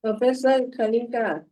Professor Kalinga.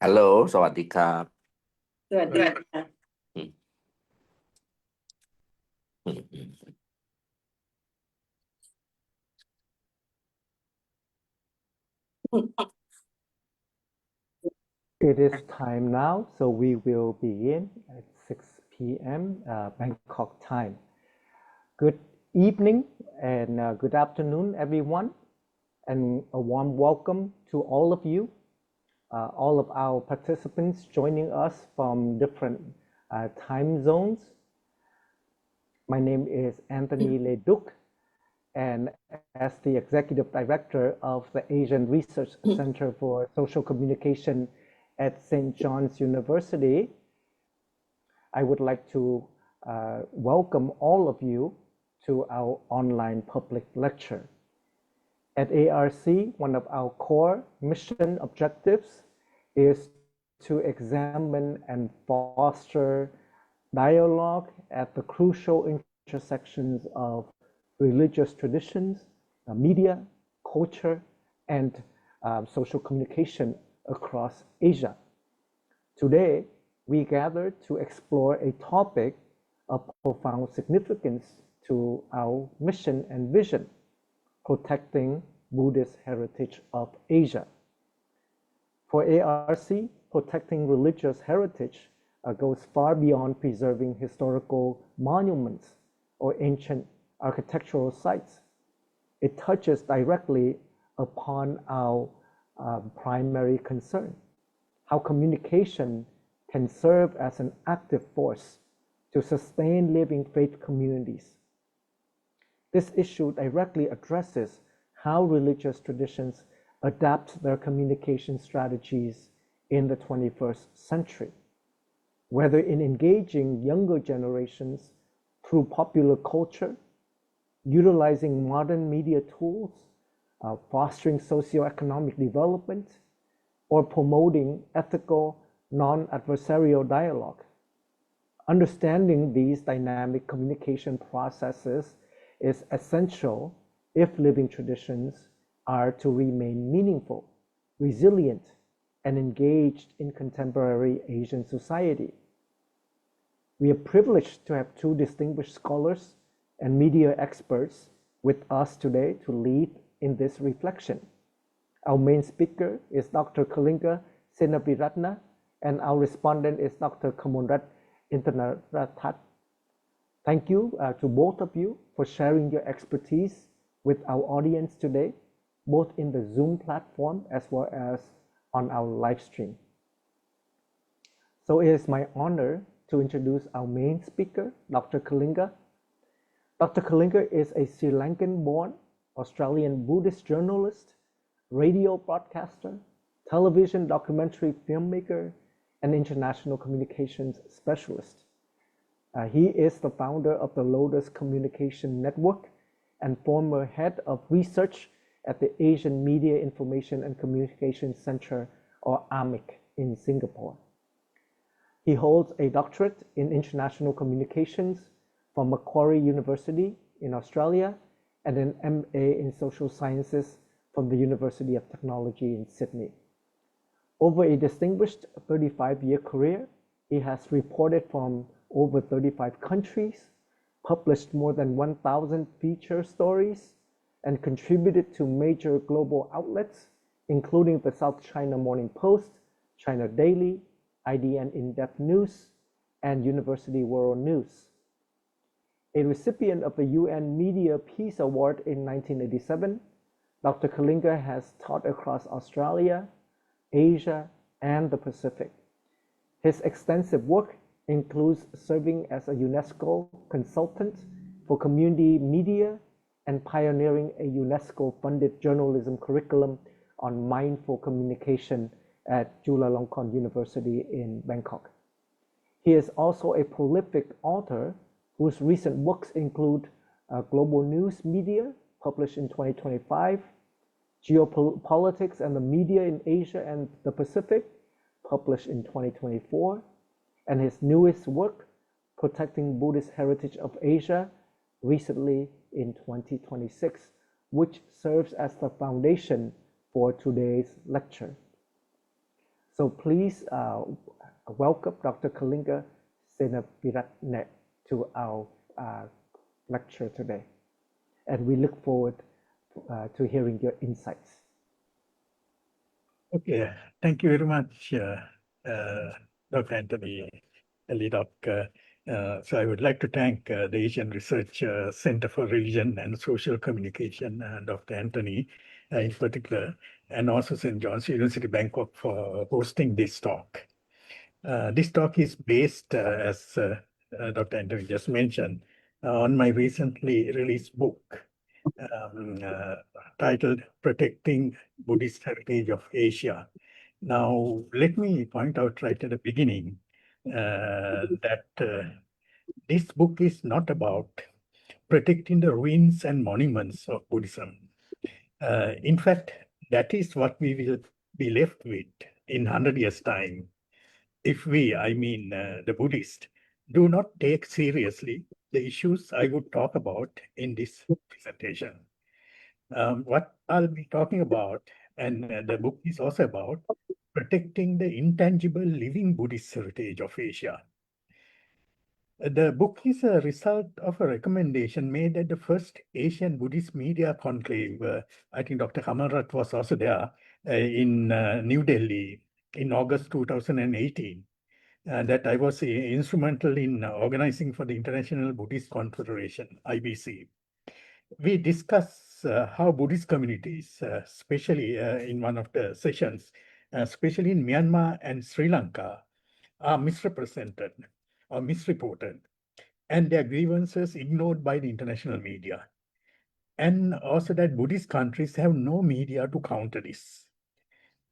ฮัลโหลสวัสดีครับ สวัสดีค่ะ It is time now, so we will begin at 6 p.m. Bangkok time. Good evening and good afternoon, everyone, and a warm welcome to all of you, all of our participants joining us from different time zones. My name is Anthony Leduc, and as the Executive Director of the Asian Research Center for Social Communication at St. John's University, I would like to welcome all of you to our online public lecture. At ARC, one of our core mission objectives is to examine and foster dialogue at the crucial intersections of religious traditions, media, culture, and social communication across Asia. Today, we gather to explore a topic of profound significance to our mission and vision, protecting Buddhist heritage of Asia. For ARC, protecting religious heritage goes far beyond preserving historical monuments or ancient architectural sites. It touches directly upon our primary concern, how communication can serve as an active force to sustain living faith communities. This issue directly addresses how religious traditions adapt their communication strategies in the 21st century, whether in engaging younger generations through popular culture, utilizing modern media tools, fostering socioeconomic development, or promoting ethical, non-adversarial dialogue. Understanding these dynamic communication processes is essential if living traditions are to remain meaningful, resilient, and engaged in contemporary Asian society. We are privileged to have two distinguished scholars and media experts with us today to lead in this reflection. Our main speaker is Dr. Kalinga Seneviratne, and our respondent is Dr. Kamolrat Intaratat. Thank you to both of you for sharing your expertise with our audience today, both in the Zoom platform as well as on our live stream. So it is my honor to introduce our main speaker, Dr. Kalinga. Dr. Kalinga is a Sri Lankan-born Australian Buddhist journalist, radio broadcaster, television documentary filmmaker, and international communications specialist. He is the founder of the Lotus Communication Network and former head of research at the Asian Media Information and Communication Center, or AMIC, in Singapore. He holds a doctorate in international communications from Macquarie University in Australia and an MA in social sciences from the University of Technology in Sydney. Over a distinguished 35-year career, he has reported from over 35 countries, published more than 1,000 feature stories, and contributed to major global outlets, including the South China Morning Post, China Daily, IDN In-Depth News, and University World News. A recipient of the UN Media Peace Award in 1987, Dr. Kalinga has taught across Australia, Asia, and the Pacific. His extensive work includes serving as a UNESCO consultant for community media and pioneering a UNESCO-funded journalism curriculum on mindful communication at Chulalongkorn University in Bangkok. He is also a prolific author whose recent books include Global News Media, published in 2025, Geopolitics and the Media in Asia and the Pacific, published in 2024, and his newest work, Protecting Buddhist Heritage of Asia, recently in 2026, which serves as the foundation for today's lecture. So please welcome Dr. Kalinga Seneviratne to our lecture today. And we look forward to hearing your insights. Okay, thank you very much, Dr. Anthony Leadock. So I would like to thank the Asian Research Center for Religion and Social Communication, Dr. Anthony in particular, and also St. John's University, Bangkok, for hosting this talk. This talk is based, as Dr. Anthony just mentioned, on my recently released book titled Protecting Buddhist Heritage of Asia. Now, let me point out right at the beginning that this book is not about protecting the ruins and monuments of Buddhism. In fact, that is what we will be left with in 100 years' time. If we, I mean the Buddhists, do not take seriously the issues I would talk about in this presentation. What I'll be talking about, and the book is also about, protecting the intangible living Buddhist heritage of Asia. The book is a result of a recommendation made at the first Asian Buddhist Media Conclave. I think Dr. Kamolrat was also there in New Delhi in August 2018. That I was instrumental in organizing for the International Buddhist Confederation, IBC. We discuss how Buddhist communities, especially in one of the sessions, especially in Myanmar and Sri Lanka, are misrepresented or misreported, and their grievances ignored by the international media. And also that Buddhist countries have no media to counter this.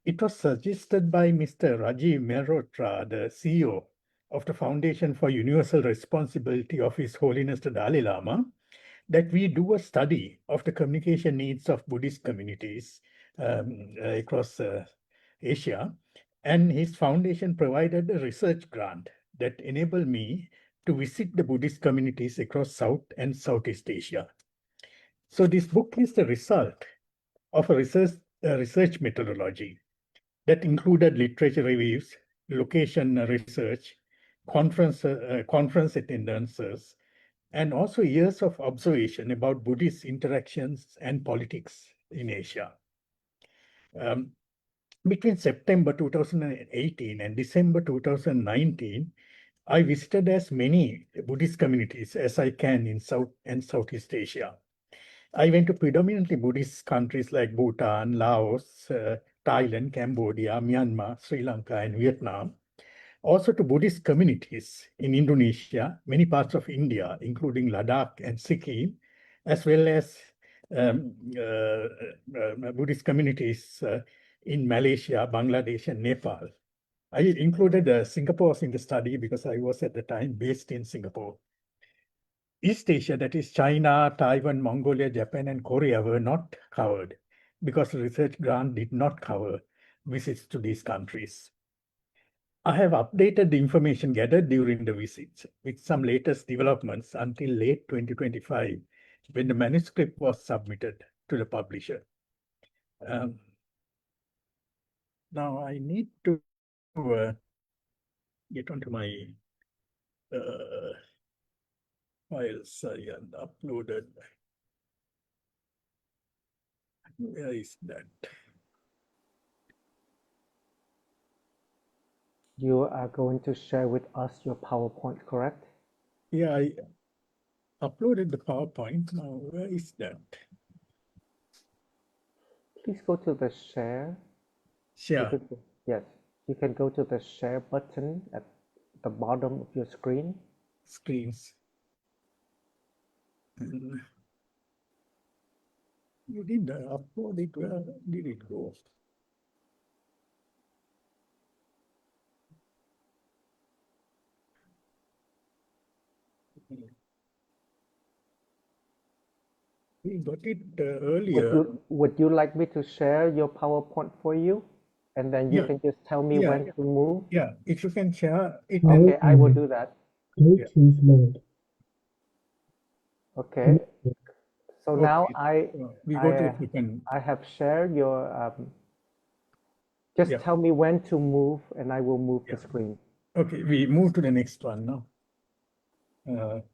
It was suggested by Mr. Rajiv Mehrotra, the CEO of the Foundation for Universal Responsibility of His Holiness the Dalai Lama, that we do a study of the communication needs of Buddhist communities across Asia. And his foundation provided a research grant that enabled me to visit the Buddhist communities across South and Southeast Asia. So this book is the result of a research methodology that included literature reviews, location research, conference attendances, and also years of observation about Buddhist interactions and politics in Asia. Between September 2018 and December 2019, I visited as many Buddhist communities as I can in South and Southeast Asia. I went to predominantly Buddhist countries like Bhutan, Laos, Thailand, Cambodia, Myanmar, Sri Lanka, and Vietnam. Also to Buddhist communities in Indonesia, many parts of India, including Ladakh and Sikkim, as well as Buddhist communities in Malaysia, Bangladesh, and Nepal. I included Singapore in the study because I was at the time based in Singapore. East Asia, that is China, Taiwan, Mongolia, Japan, and Korea, were not covered because the research grant did not cover visits to these countries. I have updated the information gathered during the visits with some latest developments until late 2025, when the manuscript was submitted to the publisher. Now I need to get onto my files I had uploaded. Where is that? You are going to share with us your PowerPoint, correct? Yeah, I uploaded the PowerPoint. Now, where is that? Please go to the share. Share. Yes, you can go to the share button at the bottom of your screen. Screens. And you did upload it. Where did it go? We got it earlier. Would you like me to share your PowerPoint for you? And then you can just tell me when to move? Yeah, if you can share it. Okay, I will do that. Bluetooth mode. Okay. So Okay. now We go to if you can. I have shared your, just tell me when to move and I will move the screen. Okay, we move to the next one now.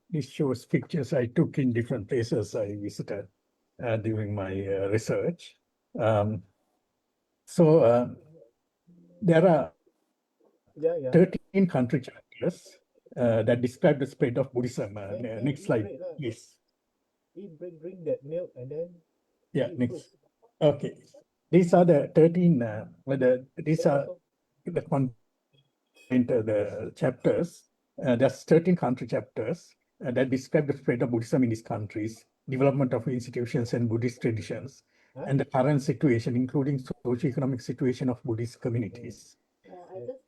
This shows pictures I took in different places I visited during my research. There are 13 country chapters that describe the spread of Buddhism. Next slide, please. Bring that milk and then. Yeah, next. Okay, these are the 13. These are the content the chapters. There's 13 country chapters that describe the spread of Buddhism in these countries, development of institutions and Buddhist traditions, and the current situation, including socio-economic situation of Buddhist communities.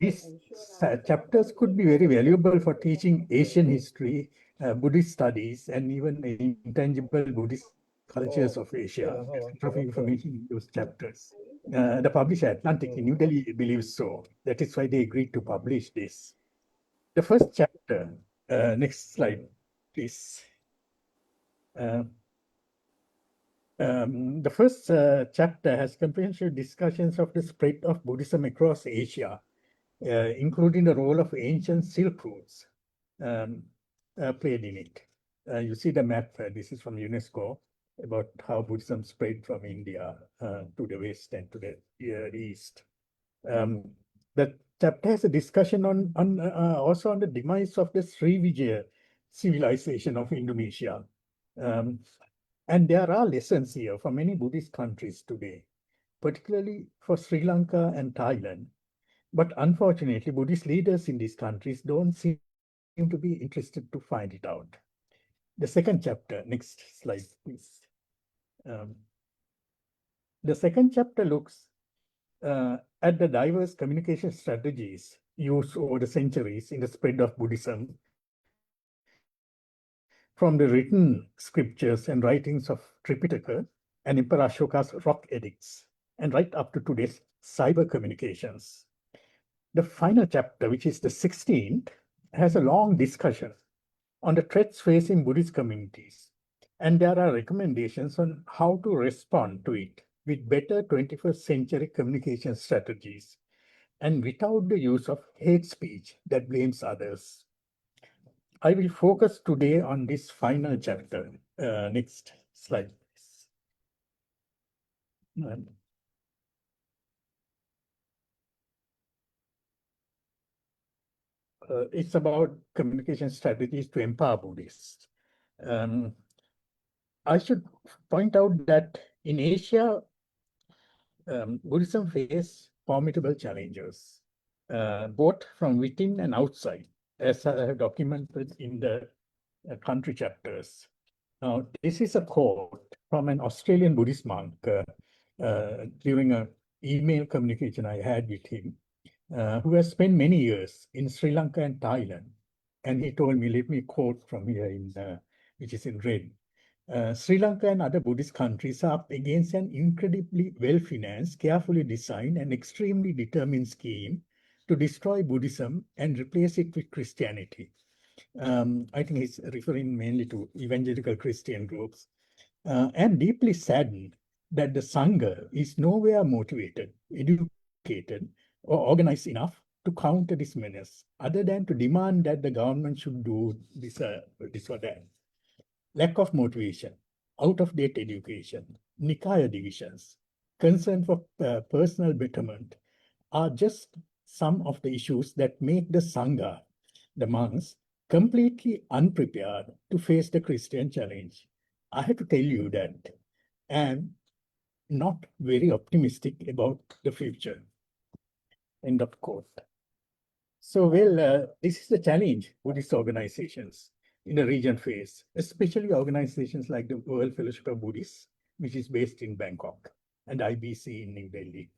These chapters could be very valuable for teaching Asian history, Buddhist studies, and even intangible Buddhist Cultures of Asia, of information in those chapters. The publisher Atlantic in New Delhi believes so. That is why they agreed to publish this. The first chapter, next slide, please. The first chapter has comprehensive discussions of the spread of Buddhism across Asia, including the role of ancient Silk routes played in it. You see the map, this is from UNESCO, about how Buddhism spread from India to the west and to the east. The chapter has a discussion on also on the demise of the Srivijaya civilization of Indonesia. And there are lessons here for many Buddhist countries today, particularly for Sri Lanka and Thailand. But unfortunately, Buddhist leaders in these countries don't seem to be interested to find it out. The second chapter, next slide, please. The second chapter looks at the diverse communication strategies used over the centuries in the spread of Buddhism, from the written scriptures and writings of Tripitaka and Emperor Ashoka's rock edicts, and right up to today's cyber communications. The final chapter, which is the 16th, has a long discussion on the threats facing Buddhist communities, and there are recommendations on how to respond to it with better 21st century communication strategies and without the use of hate speech that blames others. I will focus today on this final chapter. Next slide, please. It's about communication strategies to empower Buddhists. I should point out that in Asia, Buddhism faces formidable challenges, both from within and outside, as I have documented in the country chapters. Now, this is a quote from an Australian Buddhist monk during an email communication I had with him, who has spent many years in Sri Lanka and Thailand. And he told me, let me quote from here, which is in red. Sri Lanka and other Buddhist countries are up against an incredibly well-financed, carefully designed, and extremely determined scheme to destroy Buddhism and replace it with Christianity. I think he's referring mainly to evangelical Christian groups, and deeply saddened that the Sangha is nowhere motivated, educated, or organized enough to counter this menace, other than to demand that the government should do this or that. Lack of motivation, out-of-date education, Nikaya divisions, concern for personal betterment are just some of the issues that make the Sangha, the monks, completely unprepared to face the Christian challenge. I have to tell you that I'm not very optimistic about the future. End of quote. So, well, this is the challenge Buddhist organizations in the region face, especially organizations like the World Fellowship of Buddhists, which is based in Bangkok, and IBC in New Delhi.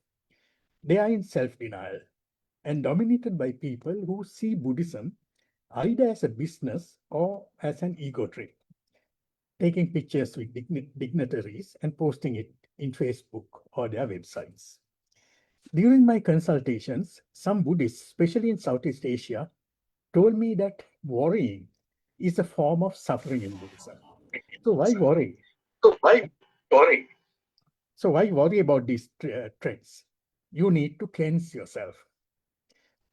They are in self-denial and dominated by people who see Buddhism either as a business or as an ego trip, taking pictures with dignitaries and posting it in Facebook or their websites. During my consultations, some Buddhists, especially in Southeast Asia, told me that worrying is a form of suffering in Buddhism. So why worry? So why worry about these threats? You need to cleanse yourself.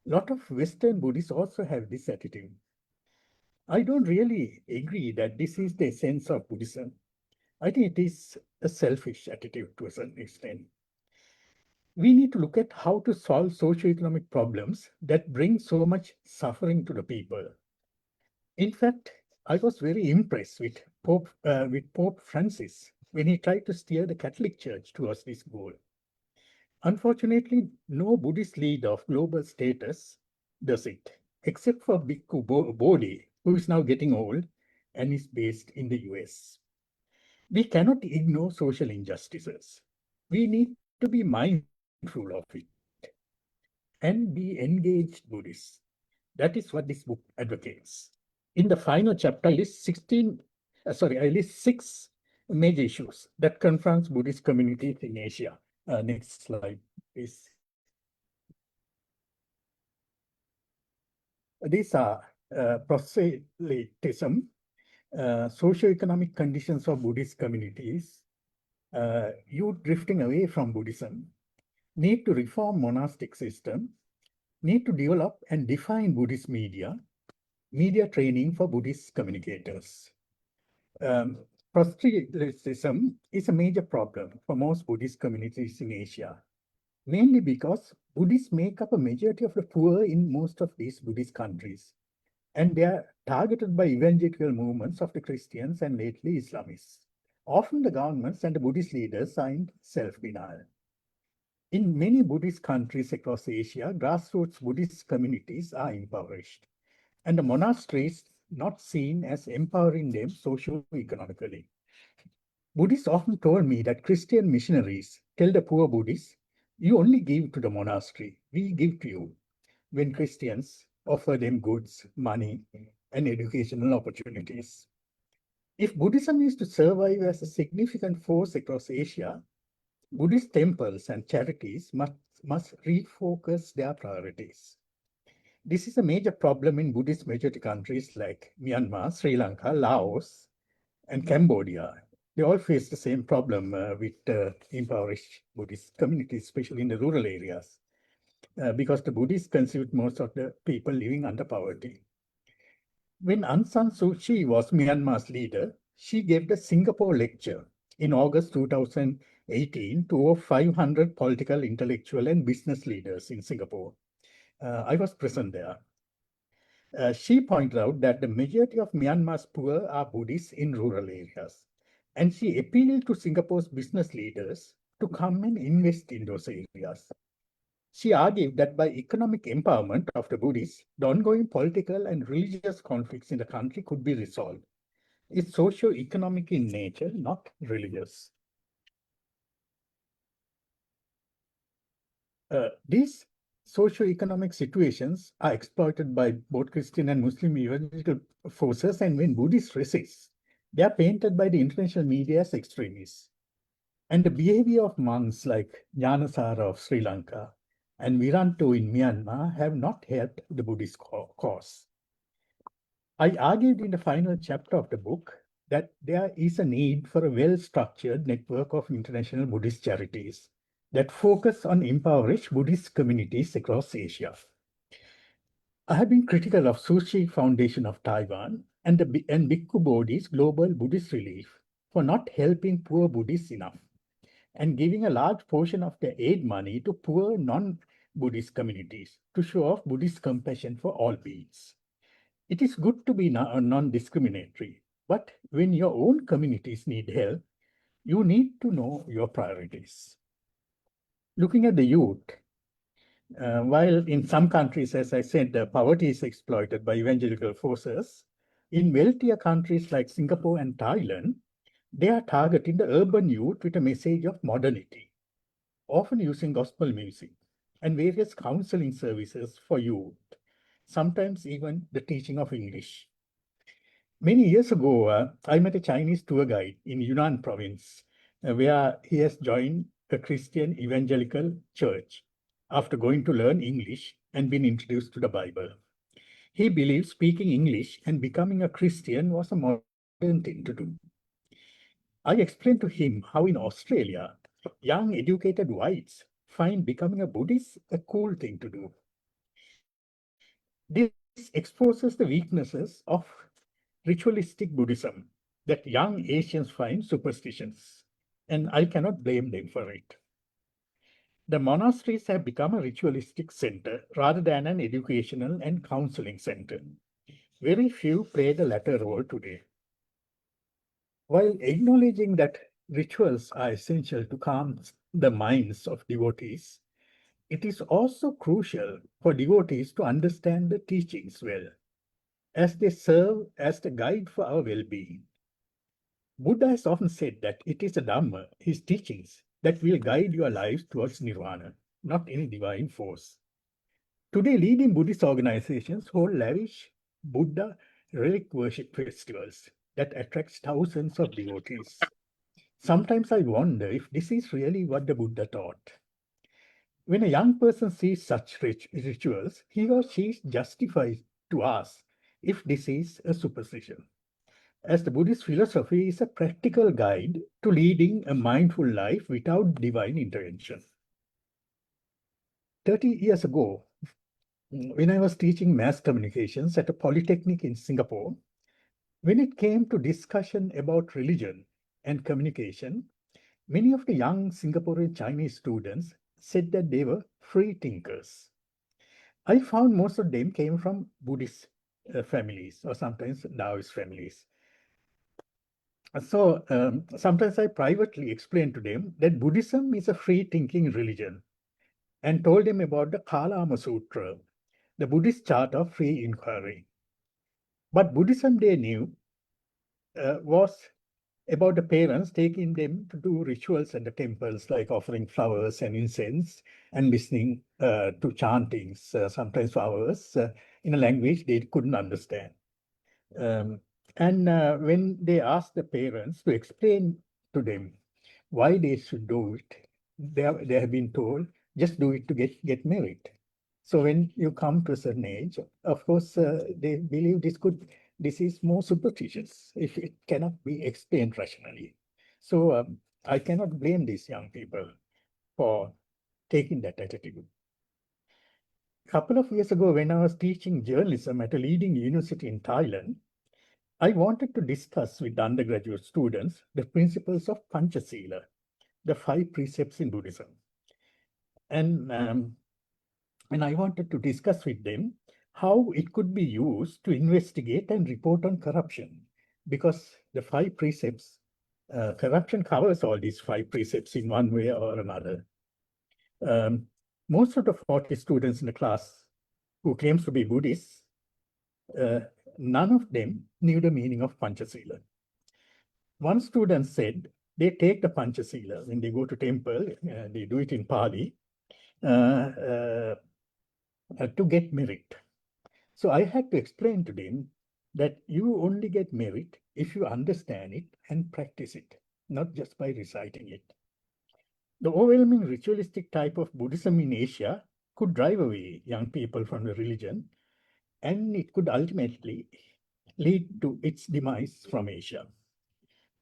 A lot of Western Buddhists also have this attitude. I don't really agree that this is the essence of Buddhism. I think it is a selfish attitude to a certain extent. We need to look at how to solve socioeconomic problems that bring so much suffering to the people. In fact, I was very impressed with Pope Francis when he tried to steer the Catholic Church towards this goal. Unfortunately, no Buddhist leader of global status does it, except for Bhikkhu Bodhi, who is now getting old and is based in the US. We cannot ignore social injustices. We need to be mindful of it and be engaged Buddhists. That is what this book advocates. In the final chapter, I list 6 major issues that confronts Buddhist communities in Asia. Next slide, please. These are proselytism, socioeconomic conditions of Buddhist communities, youth drifting away from Buddhism, need to reform monastic system, need to develop and define Buddhist media training for Buddhist communicators. Proselytism is a major problem for most Buddhist communities in Asia, mainly because Buddhists make up a majority of the poor in most of these Buddhist countries, and they are targeted by evangelical movements of the Christians and lately Islamists. Often the governments and the Buddhist leaders are in self-denial. In many Buddhist countries across Asia, grassroots Buddhist communities are impoverished, and the monasteries not seen as empowering them socio-economically. Buddhists often told me that Christian missionaries tell the poor Buddhists, you only give to the monastery, we give to you, when Christians offer them goods, money, and educational opportunities. If Buddhism is to survive as a significant force across Asia, Buddhist temples and charities must refocus their priorities. This is a major problem in Buddhist majority countries like Myanmar, Sri Lanka, Laos, and Cambodia. They all face the same problem with impoverished Buddhist communities, especially in the rural areas, because the Buddhists constitute most of the people living under poverty. When Aung San Suu Kyi was Myanmar's leader, she gave the Singapore lecture in August 2018 to over 500 political, intellectual, and business leaders in Singapore. I was present there. She pointed out that the majority of Myanmar's poor are Buddhists in rural areas, and she appealed to Singapore's business leaders to come and invest in those areas. She argued that by economic empowerment of the Buddhists, the ongoing political and religious conflicts in the country could be resolved. It's socio-economic in nature, not religious. These socio-economic situations are exploited by both Christian and Muslim evangelical forces, and when Buddhists resist, they are painted by the international media as extremists. And the behavior of monks like Jnanasara of Sri Lanka and Viranto in Myanmar have not helped the Buddhist cause. I argued in the final chapter of the book that there is a need for a well-structured network of international Buddhist charities that focus on impoverished Buddhist communities across Asia. I have been critical of Sushi Foundation of Taiwan and Bhikkhu Bodhi's Global Buddhist Relief for not helping poor Buddhists enough and giving a large portion of their aid money to poor non-Buddhist communities to show off Buddhist compassion for all beings. It is good to be non-discriminatory, but when your own communities need help, you need to know your priorities. Looking at the youth, while in some countries, as I said, poverty is exploited by evangelical forces, in wealthier countries like Singapore and Thailand, they are targeting the urban youth with a message of modernity, often using gospel music and various counseling services for youth, sometimes even the teaching of English. Many years ago, I met a Chinese tour guide in Yunnan province, where he has joined a Christian evangelical church after going to learn English and been introduced to the Bible. He believed speaking English and becoming a Christian was a modern thing to do. I explained to him how in Australia, young educated whites find becoming a Buddhist a cool thing to do. This exposes the weaknesses of ritualistic Buddhism that young Asians find superstitious, and I cannot blame them for it. The monasteries have become a ritualistic center rather than an educational and counseling center. Very few play the latter role today. While acknowledging that rituals are essential to calm the minds of devotees, it is also crucial for devotees to understand the teachings well, as they serve as the guide for our well-being. Buddha has often said that it is the Dhamma, his teachings, that will guide your lives towards nirvana, not any divine force. Today, leading Buddhist organizations hold lavish Buddha relic worship festivals that attracts thousands of devotees. Sometimes I wonder if this is really what the Buddha taught. When a young person sees such rituals, he or she justifies to ask if this is a superstition, as the Buddhist philosophy is a practical guide to leading a mindful life without divine intervention. 30 years ago, when I was teaching mass communications at a polytechnic in Singapore, when it came to discussion about religion and communication, many of the young Singaporean Chinese students said that they were free thinkers. I found most of them came from Buddhist families or sometimes Taoist families. So sometimes I privately explained to them that Buddhism is a free thinking religion and told them about the Kalama Sutra, the Buddhist chart of free inquiry. But Buddhism they knew was about the parents taking them to do rituals at the temples, like offering flowers and incense and listening to chantings, sometimes for hours, in a language they couldn't understand. And when they asked the parents to explain to them why they should do it, they have been told, just do it to get married. So when you come to a certain age, of course, they believe this is more superstitious if it cannot be explained rationally. So I cannot blame these young people for taking that attitude. A couple of years ago, when I was teaching journalism at a leading university in Thailand, I wanted to discuss with undergraduate students the principles of Panchasila, the 5 precepts in Buddhism. And I wanted to discuss with them how it could be used to investigate and report on corruption, because the 5 precepts, corruption covers all these 5 precepts in one way or another. Most of the 40 students in the class who claims to be Buddhists, none of them knew the meaning of Panchasila. One student said they take the Panchasila when they go to temple, they do it in Pali, to get merit. So I had to explain to them that you only get merit if you understand it and practice it, not just by reciting it. The overwhelming ritualistic type of Buddhism in Asia could drive away young people from the religion, and it could ultimately lead to its demise from Asia.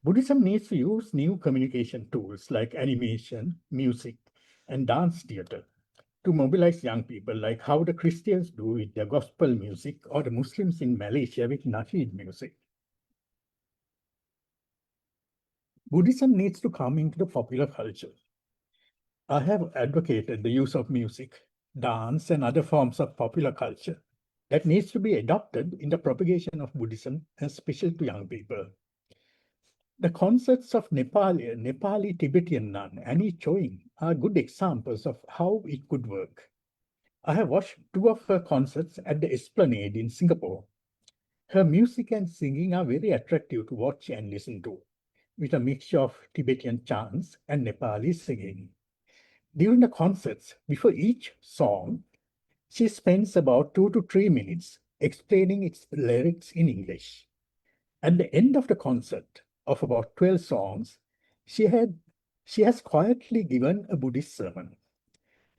Buddhism needs to use new communication tools like animation, music, and dance theater to mobilize young people, like how the Christians do with their gospel music or the Muslims in Malaysia with nasheed music. Buddhism needs to come into the popular culture. I have advocated the use of music, dance, and other forms of popular culture that needs to be adopted in the propagation of Buddhism, especially to young people. The concerts of Nepali Tibetan nun Annie Choing are good examples of how it could work. I have watched 2 of her concerts at the Esplanade in Singapore. Her music and singing are very attractive to watch and listen to, with a mixture of Tibetan chants and Nepali singing. During the concerts, before each song, she spends about 2 to 3 minutes explaining its lyrics in English. At the end of the concert of about 12 songs, she has quietly given a Buddhist sermon.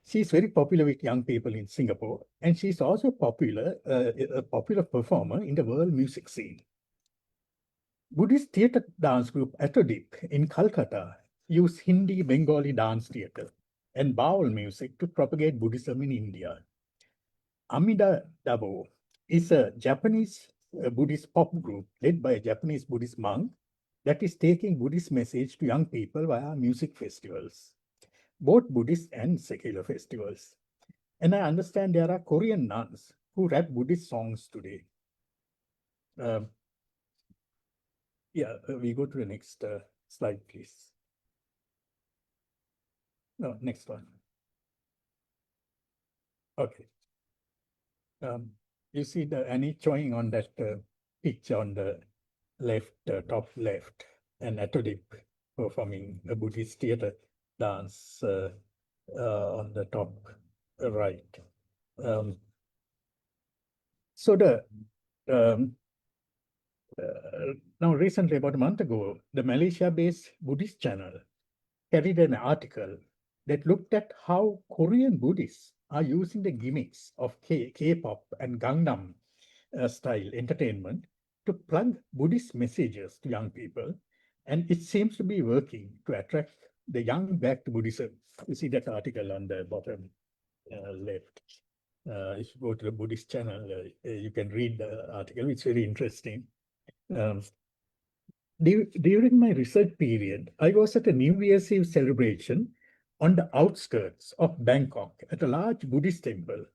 She is very popular with young people in Singapore, and she is also a popular performer in the world music scene. Buddhist theatre dance group Atodip in Calcutta use Hindi Bengali dance theatre and Baul music to propagate Buddhism in India. Amida Dabo is a Japanese Buddhist pop group led by a Japanese Buddhist monk that is taking Buddhist message to young people via music festivals, both Buddhist and secular festivals. And I understand there are Korean nuns who rap Buddhist songs today. We go to the next slide, please. No, next one. Okay. You see the Annie Choing on that picture on the left, top left, and Atodip performing a Buddhist theater dance on the top right. So Now, recently, about a month ago, the Malaysia-based Buddhist channel carried an article that looked at how Korean Buddhists are using the gimmicks of K-pop and Gangnam style entertainment to plug Buddhist messages to young people. And it seems to be working to attract the young back to Buddhism. You see that article on the bottom left. If you go to the Buddhist channel, you can read the article. It's very interesting. During my research period, I was at a New Year's Eve celebration on the outskirts of Bangkok at a large Buddhist temple,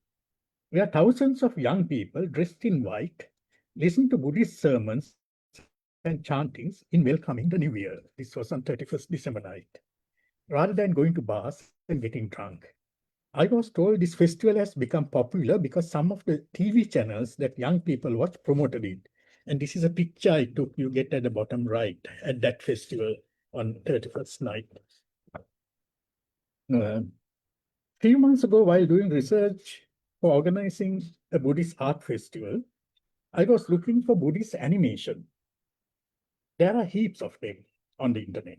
where thousands of young people dressed in white listened to Buddhist sermons and chantings in welcoming the new year. This was on 31st December night. Rather than going to bars and getting drunk, I was told this festival has become popular because some of the TV channels that young people watch promoted it. And this is a picture I took, you get at the bottom right, at that festival on 31st night. A few months ago, while doing research for organizing a Buddhist art festival, I was looking for Buddhist animation. There are heaps of them on the internet,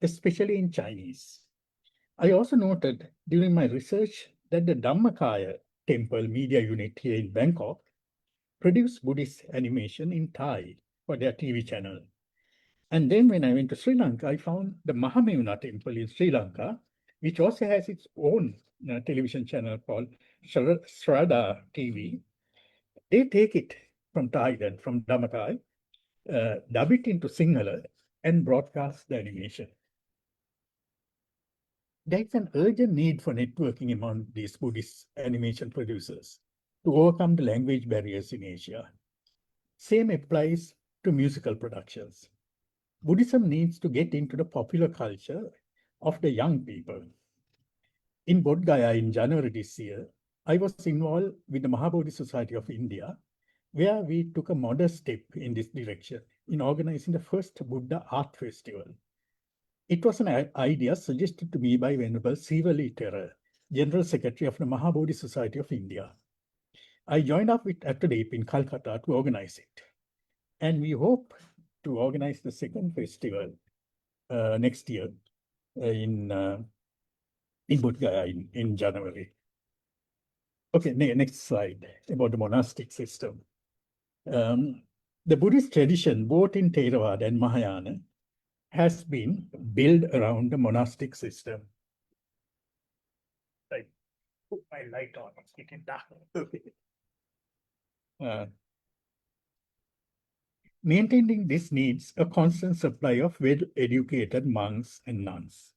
especially in Chinese. I also noted during my research that the Dhammakaya Temple Media Unit here in Bangkok produced Buddhist animation in Thai for their TV channel. And then when I went to Sri Lanka, I found the Mahamevna Temple in Sri Lanka, which also has its own television channel called Srada TV. They take it from Thailand, from Dhammakaya, dub it into Sinhala, and broadcast the animation. There is an urgent need for networking among these Buddhist animation producers to overcome the language barriers in Asia. Same applies to musical productions. Buddhism needs to get into the popular culture of the young people. In Bodh Gaya in January this year, I was involved with the Mahabodhi Society of India, where we took a modest step in this direction in organizing the first Buddha Art Festival. It was an idea suggested to me by Venerable Sivali Terra, General Secretary of the Mahabodhi Society of India. I joined up with Atadip in Calcutta to organize it. And we hope to organize the second festival next year in Bodh Gaya in January. Okay, next slide about the monastic system. The Buddhist tradition, both in Theravada and Mahayana, has been built around the monastic system. I put my light on, it's getting dark. Okay. Maintaining this needs a constant supply of well-educated monks and nuns.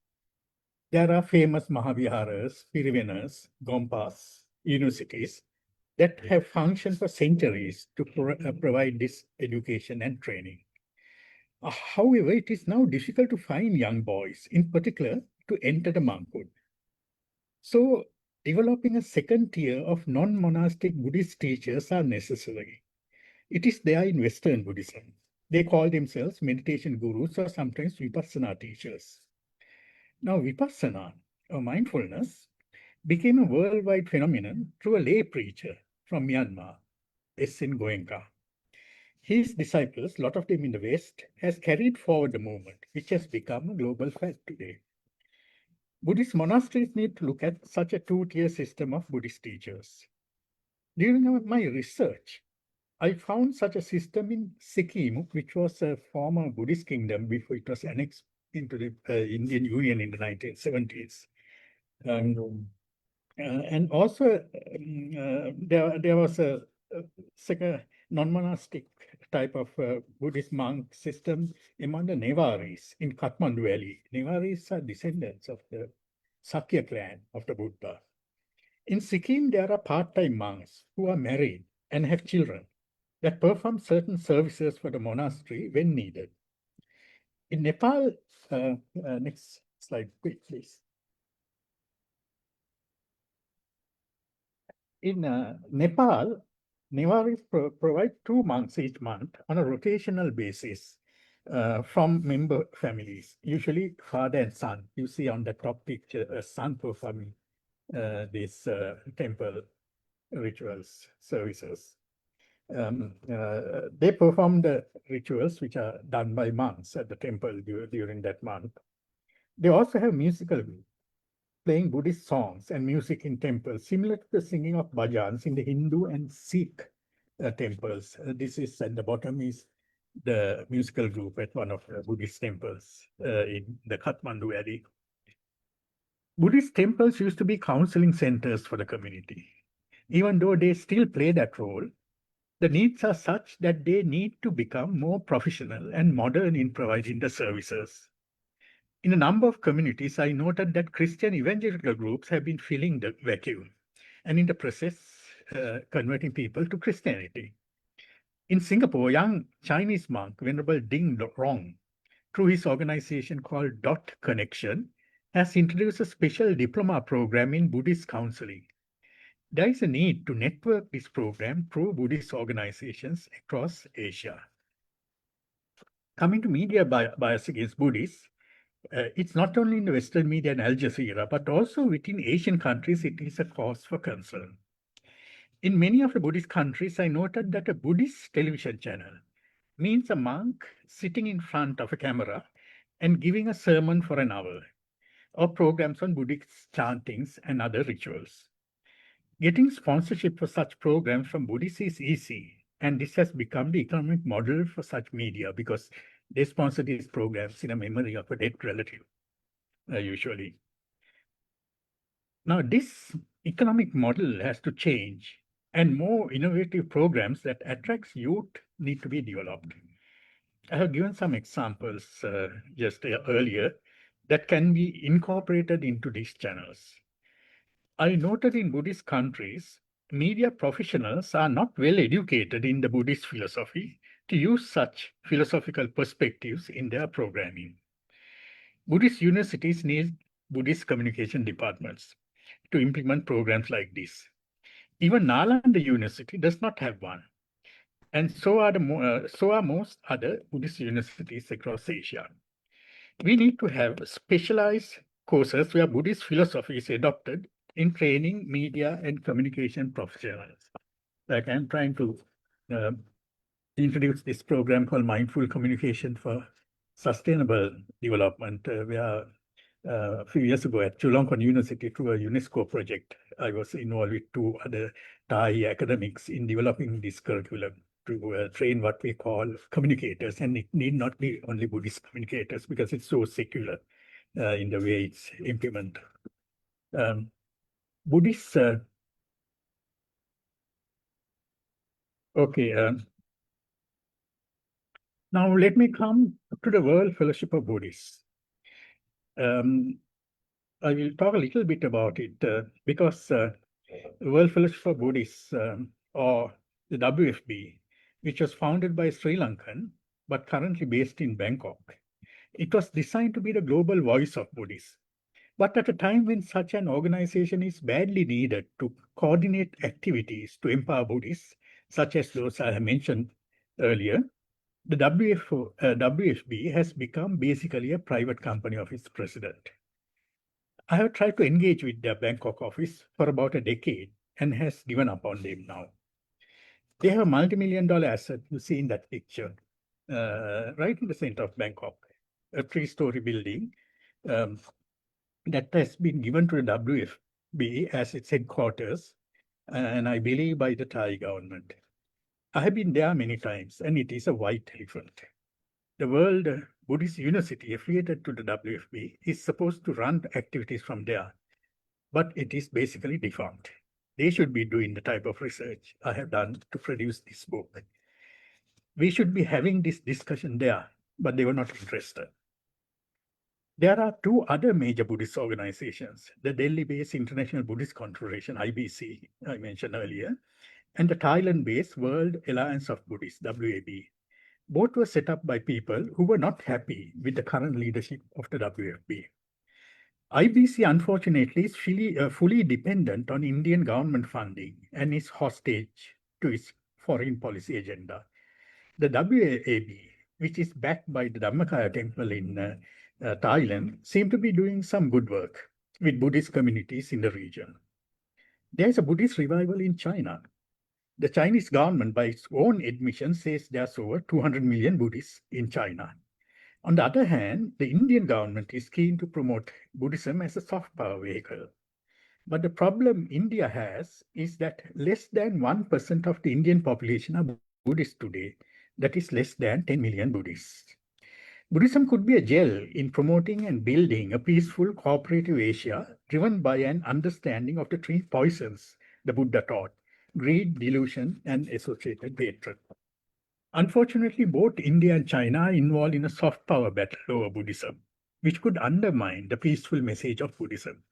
There are famous Mahaviharas, Pirivenas, Gompas, universities that have functioned for centuries to provide this education and training. However, it is now difficult to find young boys, in particular, to enter the monkhood. So, developing a second tier of non-monastic Buddhist teachers are necessary. It is there in Western Buddhism. They call themselves meditation gurus or sometimes Vipassana teachers. Now, Vipassana, or mindfulness, became a worldwide phenomenon through a lay preacher from Myanmar, S.N. Goenka. His disciples, a lot of them in the West, has carried forward the movement, which has become a global fact today. Buddhist monasteries need to look at such a two-tier system of Buddhist teachers. During my research, I found such a system in Sikkim, which was a former Buddhist kingdom before it was annexed into the Indian Union in the 1970s. And also, there was a non-monastic type of Buddhist monk system among the Nevaris in Kathmandu Valley. Nevaris are descendants of the Sakya clan of the Buddha. In Sikkim, there are part-time monks who are married and have children that perform certain services for the monastery when needed. In Nepal, next slide, please. In Nepal, Nevaris provide 2 monks each month on a rotational basis from member families, usually father and son. You see on the top picture, a son performing these temple rituals, services. They perform the rituals which are done by monks at the temple during that month. They also have musical group playing Buddhist songs and music in temples, similar to the singing of bhajans in the Hindu and Sikh temples. This is at the bottom is the musical group at one of the Buddhist temples in the Kathmandu Valley. Buddhist temples used to be counseling centers for the community. Even though they still play that role, the needs are such that they need to become more professional and modern in providing the services. In a number of communities, I noted that Christian evangelical groups have been filling the vacuum and in the process converting people to Christianity. In Singapore, young Chinese monk Venerable Ding Rong, through his organization called Dot Connection, has introduced a special diploma program in Buddhist counseling. There is a need to network this program through Buddhist organizations across Asia. Coming to media bias against Buddhists, it's not only in the Western media and Al Jazeera, but also within Asian countries, it is a cause for concern. In many of the Buddhist countries, I noted that a Buddhist television channel means a monk sitting in front of a camera and giving a sermon for an hour, or programs on Buddhist chantings and other rituals. Getting sponsorship for such programs from Buddhists is easy, and this has become the economic model for such media because they sponsor these programs in a memory of a dead relative, usually. Now, this economic model has to change, and more innovative programs that attracts youth need to be developed. I have given some examples just earlier that can be incorporated into these channels. I noted in Buddhist countries, media professionals are not well educated in the Buddhist philosophy to use such philosophical perspectives in their programming. Buddhist universities need Buddhist communication departments to implement programs like this. Even Nalanda University does not have one, and so are most other Buddhist universities across Asia. We need to have specialized courses where Buddhist philosophy is adopted in training media and communication professionals. Like I'm trying to introduce this program called Mindful Communication for Sustainable Development, where a few years ago at Chulalongkorn University through a UNESCO project, I was involved with two other Thai academics in developing this curriculum to train what we call communicators, and it need not be only Buddhist communicators because it's so secular in the way it's implemented. Buddhists, okay. Now let me come to the World Fellowship of Buddhists. I will talk a little bit about it because the World Fellowship of Buddhists, or the WFB, which was founded by Sri Lankan, but currently based in Bangkok. It was designed to be the global voice of Buddhists. But at a time when such an organization is badly needed to coordinate activities to empower Buddhists, such as those I have mentioned earlier, the WFB has become basically a private company of its president. I have tried to engage with their Bangkok office for about a decade and has given up on them now. They have a multi-million-dollar asset you see in that picture, right in the center of Bangkok, a 3-story building that has been given to the WFB as its headquarters, and I believe by the Thai government. I have been there many times, and it is a white elephant. The World Buddhist University affiliated to the WFB is supposed to run activities from there, but it is basically defunct. They should be doing the type of research I have done to produce this book. We should be having this discussion there, but they were not interested. There are two other major Buddhist organizations, the Delhi-based International Buddhist Confederation, IBC, I mentioned earlier, and the Thailand-based World Alliance of Buddhists, WAB. Both were set up by people who were not happy with the current leadership of the WFB. IBC, unfortunately, is fully dependent on Indian government funding and is hostage to its foreign policy agenda. The WAB, which is backed by the Dhammakaya temple in Thailand, seem to be doing some good work with Buddhist communities in the region. There is a Buddhist revival in China. The Chinese government, by its own admission, says there's over 200 million Buddhists in China. On the other hand, the Indian government is keen to promote Buddhism as a soft power vehicle. But the problem India has is that less than 1% of the Indian population are Buddhist today. That is less than 10 million Buddhists. Buddhism could be a gel in promoting and building a peaceful, cooperative Asia driven by an understanding of the three poisons the Buddha taught: greed, delusion, and associated hatred. Unfortunately, both India and China are involved in a soft power battle over Buddhism, which could undermine the peaceful message of Buddhism.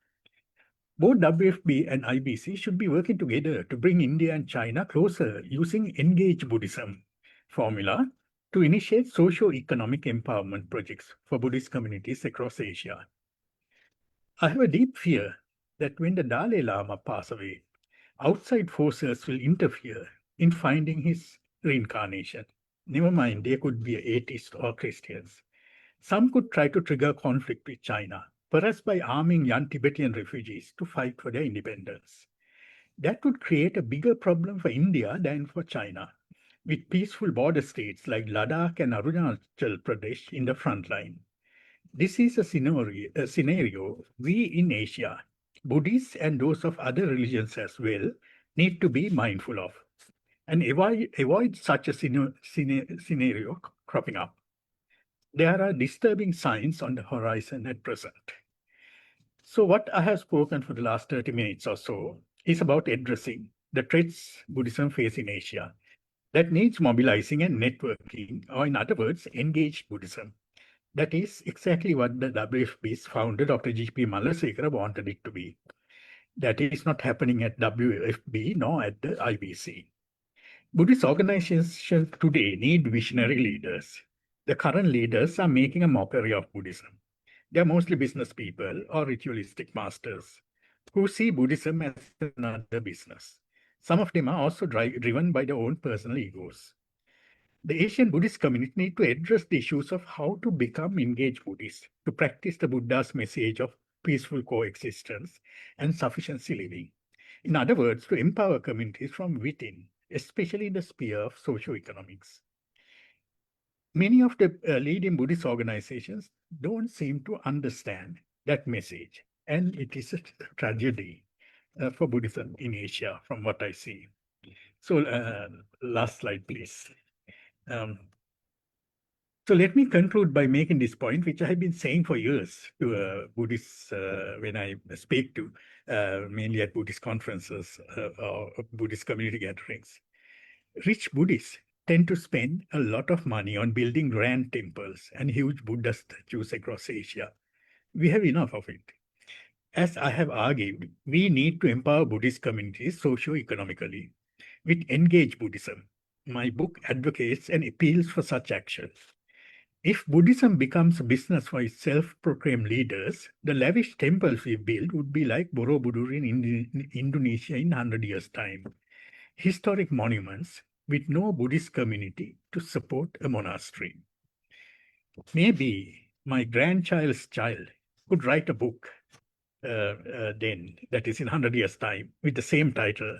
Both WFB and IBC should be working together to bring India and China closer using Engage Buddhism formula to initiate socio-economic empowerment projects for Buddhist communities across Asia. I have a deep fear that when the Dalai Lama passes away, outside forces will interfere in finding his reincarnation. Never mind, they could be atheists or Christians. Some could try to trigger conflict with China, perhaps by arming young Tibetan refugees to fight for their independence. That would create a bigger problem for India than for China, with peaceful border states like Ladakh and Arunachal Pradesh in the front line. This is a scenario we in Asia, Buddhists and those of other religions as well, need to be mindful of and avoid such a scenario cropping up. There are disturbing signs on the horizon at present. So what I have spoken for the last 30 minutes or so is about addressing the threats Buddhism faces in Asia that needs mobilizing and networking, or in other words, engaged Buddhism. That is exactly what the WFB's founder, Dr. G.P. Malasekara, wanted it to be. That is not happening at WFB nor at the IBC. Buddhist organizations today need visionary leaders. The current leaders are making a mockery of Buddhism. They are mostly business people or ritualistic masters who see Buddhism as another business. Some of them are also driven by their own personal egos. The Asian Buddhist community need to address the issues of how to become engaged Buddhists, to practice the Buddha's message of peaceful coexistence and sufficiency living. In other words, to empower communities from within, especially in the sphere of socio-economics. Many of the leading Buddhist organizations don't seem to understand that message, and it is a tragedy for Buddhism in Asia, from what I see. So last slide, please. So let me conclude by making this point, which I have been saying for years to Buddhists when I speak to, mainly at Buddhist conferences or Buddhist community gatherings. Rich Buddhists tend to spend a lot of money on building grand temples and huge Buddha statues across Asia. We have enough of it. As I have argued, we need to empower Buddhist communities socio-economically with Engage Buddhism. My book advocates and appeals for such action. If Buddhism becomes a business for its self-proclaimed leaders, the lavish temples we build would be like Borobudur in Indonesia in 100 years' time. Historic monuments with no Buddhist community to support a monastery. Maybe my grandchild's child could write a book then, that is in 100 years' time, with the same title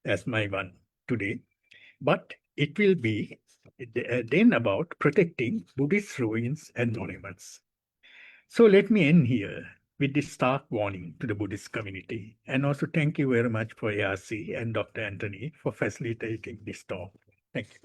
as my one today. But it will be then about protecting Buddhist ruins and monuments. So let me end here with this stark warning to the Buddhist community. And also thank you very much for ARC and Dr. Anthony for facilitating this talk. Thank you.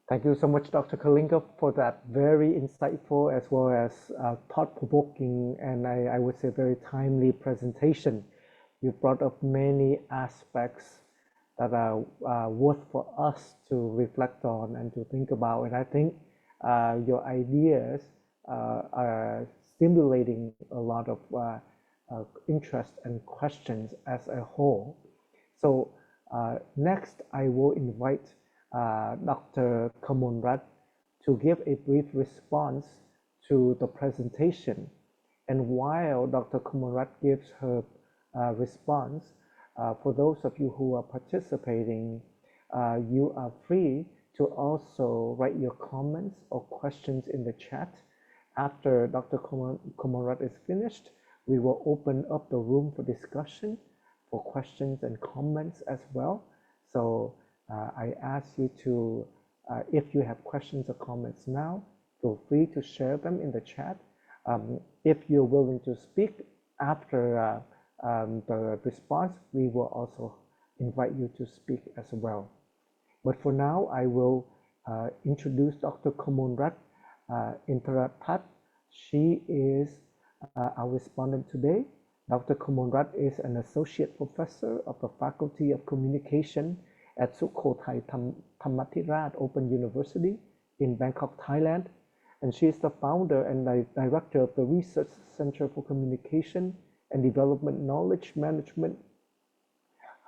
Thank you so much, Dr. Kalinga, for that very insightful as well as thought-provoking and I would say very timely presentation. You brought up many aspects that are worth for us to reflect on and to think about. And I think your ideas are stimulating a lot of interest and questions as a whole. So next, I will invite Dr. Kamolrat to give a brief response to the presentation. And while Dr. Kamolrat gives her response, for those of you who are participating, you are free to also write your comments or questions in the chat. After Dr. Kamolrat is finished, we will open up the room for discussion, for questions and comments as well. So I ask you to, if you have questions or comments now, feel free to share them in the chat. If you're willing to speak after the response, we will also invite you to speak as well. But for now, I will introduce Dr. Kamolrat Intaratat. She is our respondent today. Dr. Kamolrat is an associate professor of the Faculty of Communication at Sukhothai Thammathirat Open University in Bangkok, Thailand. And she is the founder and director of the Research Center for Communication and Development Knowledge Management.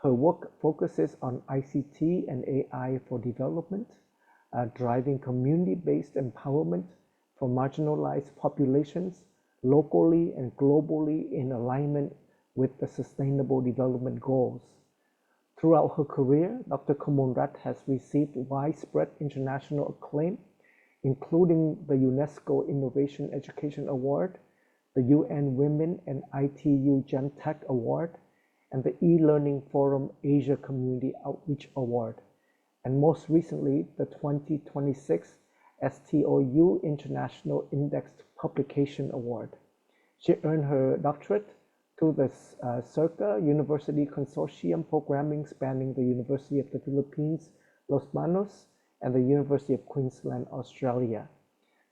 Her work focuses on ICT and AI for development, driving community-based empowerment for marginalized populations locally and globally in alignment with the Sustainable Development Goals. Throughout her career, Dr. Kamolrat has received widespread international acclaim, including the UNESCO Innovation Education Award, the UN Women and ITU GenTech Award, and the e-Learning Forum Asia Community Outreach Award, and most recently, the 2026 STOU International Indexed Publication Award. She earned her doctorate through the CIRCA University Consortium programming spanning the University of the Philippines, Los Banos, and the University of Queensland, Australia.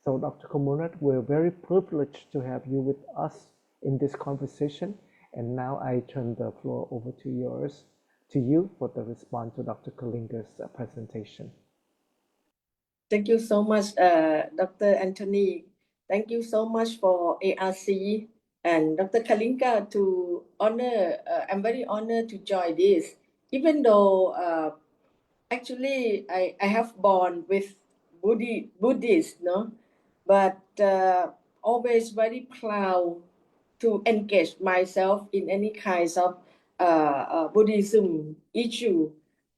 So Dr. Kamolrat, we're very privileged to have you with us in this conversation. And now I turn the floor over to you for the response to Dr. Kalinga's presentation. Thank you so much, Dr. Anthony. Thank you so much for ARC and Dr. Kalinga to honor. I'm very honored to join this, even though actually I have born with Buddhist, no, but always very proud to engage myself in any kinds of Buddhism issue.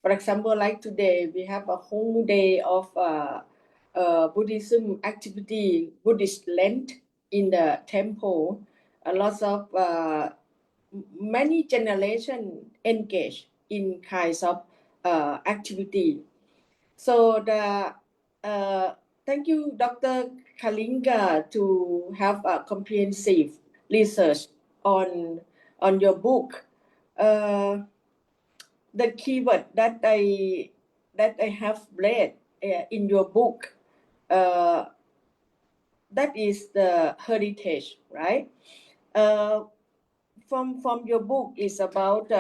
For example, like today, we have a whole day of Buddhism activity, Buddhist Lent in the temple. A lot of many generations engage in kinds of activity. So thank you, Dr. Kalinga, to have a comprehensive research on your book. The keyword that I have read in your book, that is the heritage, right? From your book is about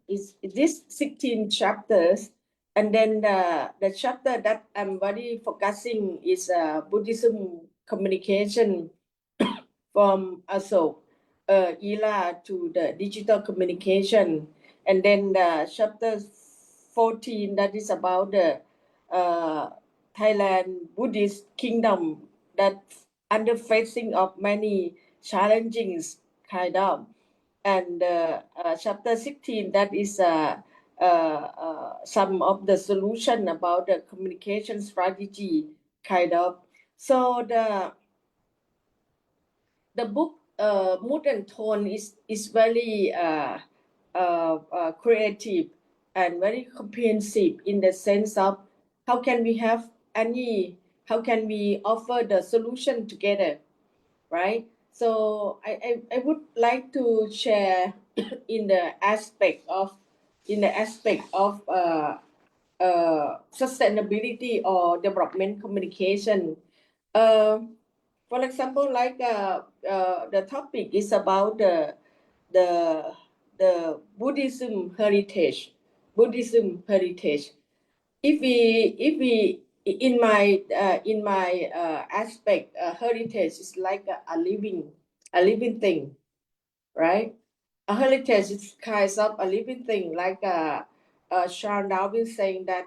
is this 16 chapters, and then the chapter that I'm very focusing is Buddhism communication from Asok era to the digital communication, and then chapter 14 that is about the Thailand Buddhist kingdom that under facing of many challenges kind of, and chapter 16 that is some of the solution about the communication strategy kind of. So the book mood and tone is very creative and very comprehensive in the sense of how can we offer the solution together, right? So I would like to share in the aspect of sustainability or development communication. For example, like the topic is about the Buddhism heritage. If we in my aspect, heritage is like a living thing, right? A heritage is kind of a living thing, like Charles Darwin saying that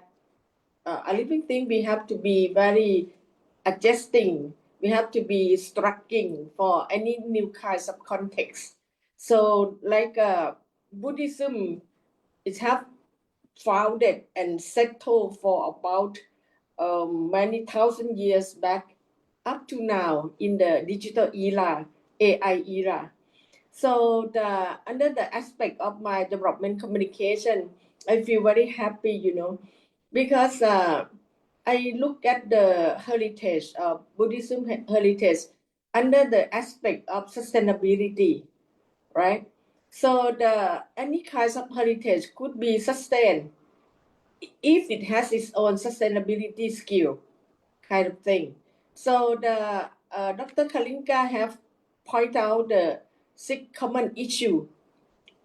a living thing we have to be very adjusting. We have to be structuring for any new kinds of context. So like Buddhism, it have founded and settled for about many thousand years back up to now in the digital era, AI era. So under the aspect of my development communication, I feel very happy, because I look at the heritage of Buddhism heritage under the aspect of sustainability, right? So any kinds of heritage could be sustained if it has its own sustainability skill, kind of thing. So Dr. Kalinga have point out the 6 common issue.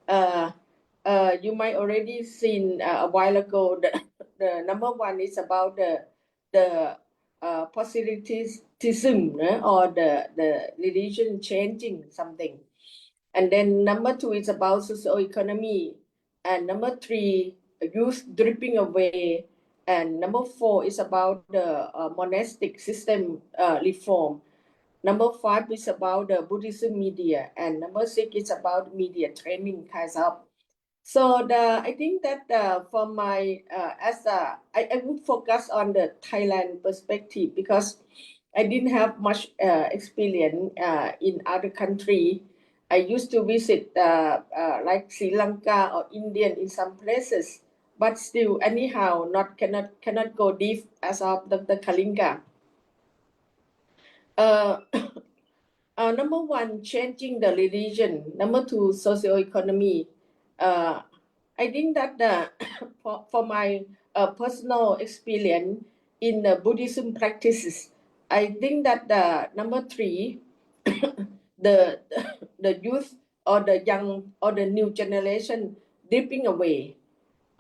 You might already seen a while ago. The number 1 is about the proselytism, or the religion changing something. And then number 2 is about socioeconomy, and number 3, youth dripping away, and number 4 is about the monastic system reform. Number 5 is about the Buddhism media, and number 6 is about media training kinds of. So I think that from my I would focus on the Thailand perspective, because I didn't have much experience in other country. I used to visit like Sri Lanka or India in some places, but still anyhow cannot go deep as of Dr. Kalinga. Number 1, changing the religion. Number 2, socioeconomy. I think that for my personal experience in the Buddhism practices, I think that number 3, the the youth or the young or the new generation dipping away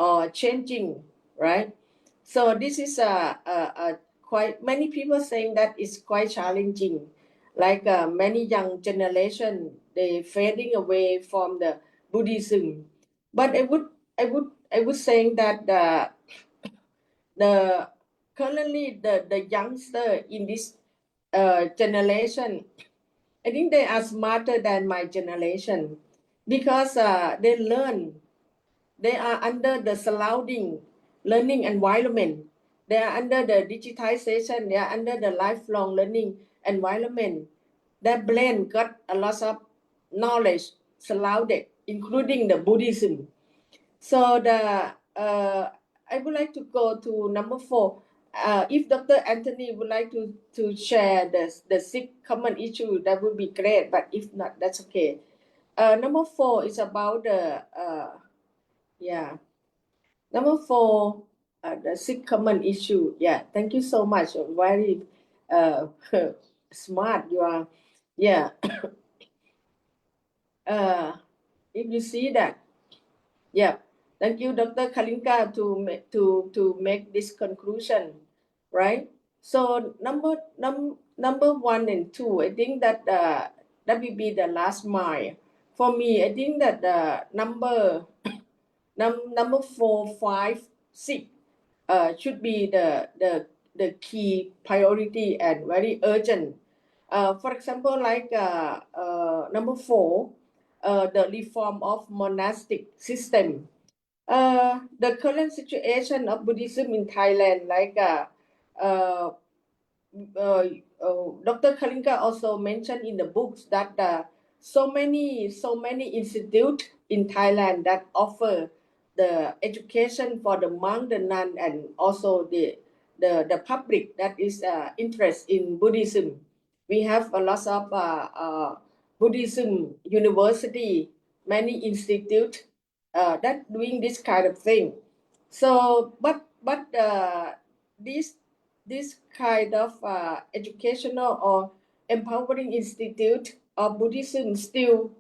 or changing, right? So this is a quite many people saying that it's quite challenging. Like many young generation, they fading away from the Buddhism. But I would saying that the currently the youngster in this generation, I think they are smarter than my generation, because they learn. They are under the surrounding learning environment. They are under the digitization. They are under the lifelong learning environment. Their brain got a lot of knowledge surrounded, including the Buddhism. So I would like to go to number 4. If Dr. Anthony would like to share the 6 common issue, that would be great. But if not, that's okay. Number 4 is about the yeah. Number 4, the 6 common issue. Yeah, thank you so much. Very smart you are. Yeah. If you see that, yeah. Thank you, Dr. Kalinga, to make this conclusion, right? So number 1 and 2, I think that that will be the last mile. For me, I think that number 4, 5, 6 should be the key priority and very urgent. For example, like number 4, the reform of monastic system. The current situation of Buddhism in Thailand, like Dr. Kalinga also mentioned in the books that so many institutes in Thailand that offer the education for the monk, the nun, and also the public that is interested in Buddhism. We have a lot of Buddhism university, many institutes that doing this kind of thing. So, but this kind of educational or empowering institute of Buddhism still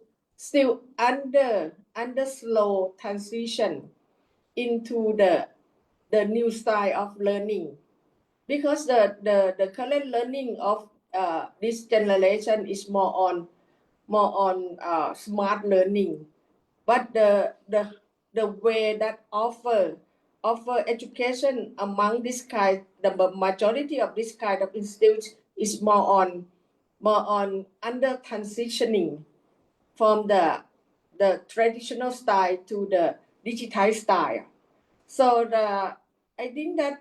under slow transition into the new style of learning, because the current learning of this generation is more on smart learning, but the way that offer education among this kind, the majority of this kind of institutes is more on under transitioning from the traditional style to the digitized style. So I think that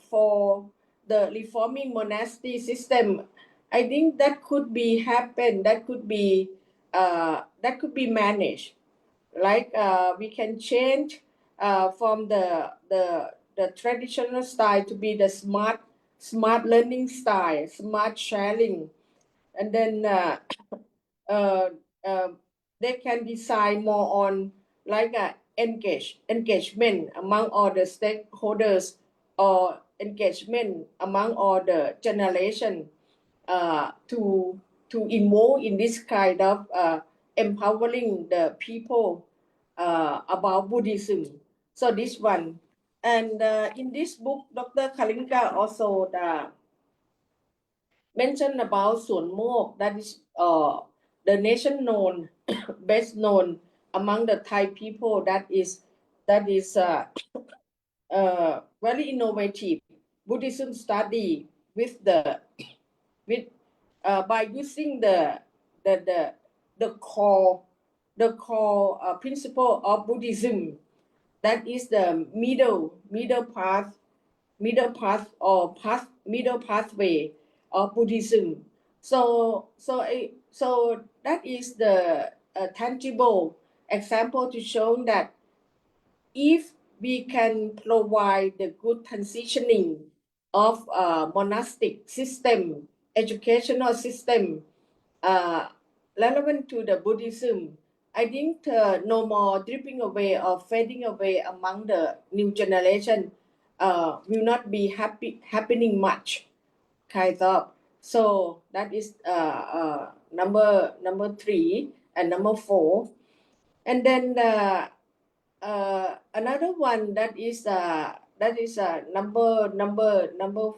for the reforming monastic system, I think that could be happen. That could be managed. Like we can change from the traditional style to be the smart learning style, smart sharing, and then uh, they can decide more on like engagement among all the stakeholders or engagement among all the generation to involve in this kind of empowering the people about Buddhism. So this one. And in this book, Dr. Kalinga also mentioned about Suan Mok, that is the nation known, best known among the Thai people, that is very innovative Buddhism study with by using the core principle of Buddhism, that is the middle pathway of Buddhism. So that is the tangible example to show that if we can provide the good transitioning of monastic system, educational system relevant to the Buddhism, I think no more dripping away or fading away among the new generation will not be happening much, kind of. So that is number 3 and number 4. And then another one that is number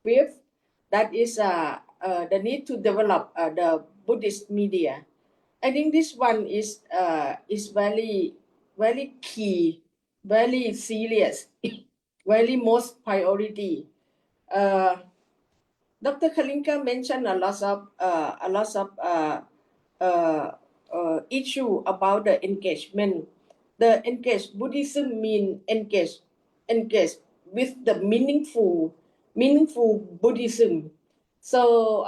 5. That is the need to develop the Buddhist media. I think this one is very key, very serious, very most priority. Dr. Kalinga mentioned a lot of issue about the engagement. The engaged Buddhism mean engage with the meaningful Buddhism. So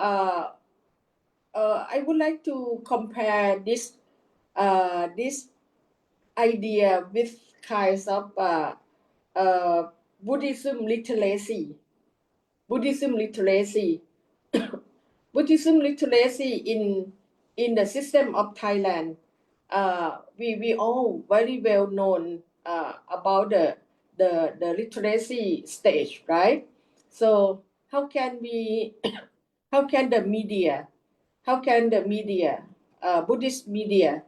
I would like to compare this idea with kinds of Buddhism literacy. Buddhism literacy in the system of Thailand. We all very well known about the literacy stage, right? So how can the media, Buddhist media,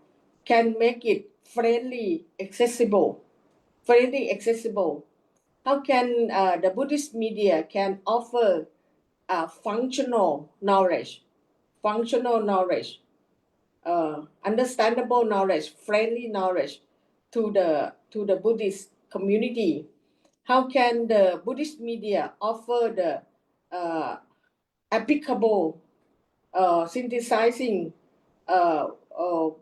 can make it friendly, accessible? How can the Buddhist media can offer functional knowledge, understandable knowledge, friendly knowledge to the Buddhist community? How can the Buddhist media offer the applicable synthesizing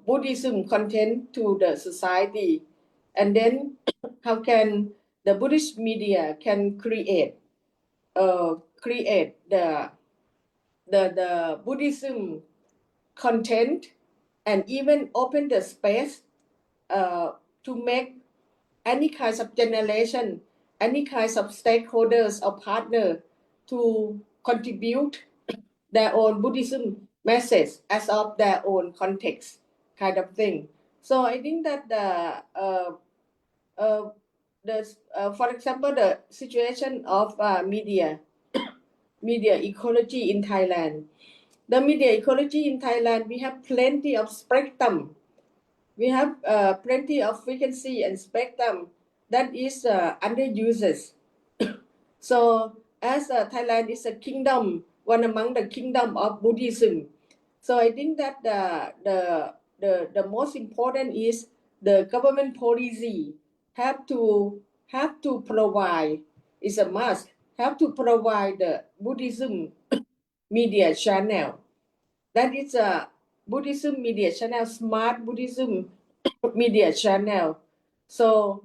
Buddhism content to the society? And then how can the Buddhist media can create the Buddhism content and even open the space to make any kinds of generation, any kinds of stakeholders or partner to contribute their own Buddhism message as of their own context, kind of thing. So I think that for example, the situation of media ecology in Thailand. The media ecology in Thailand, we have plenty of spectrum. We have plenty of frequency and spectrum that is underuses. So as Thailand is a kingdom, one among the kingdom of Buddhism. So I think that the most important is the government policy have to provide, is a must, have to provide the Buddhism media channel. That is a Buddhism media channel, smart Buddhism media channel. So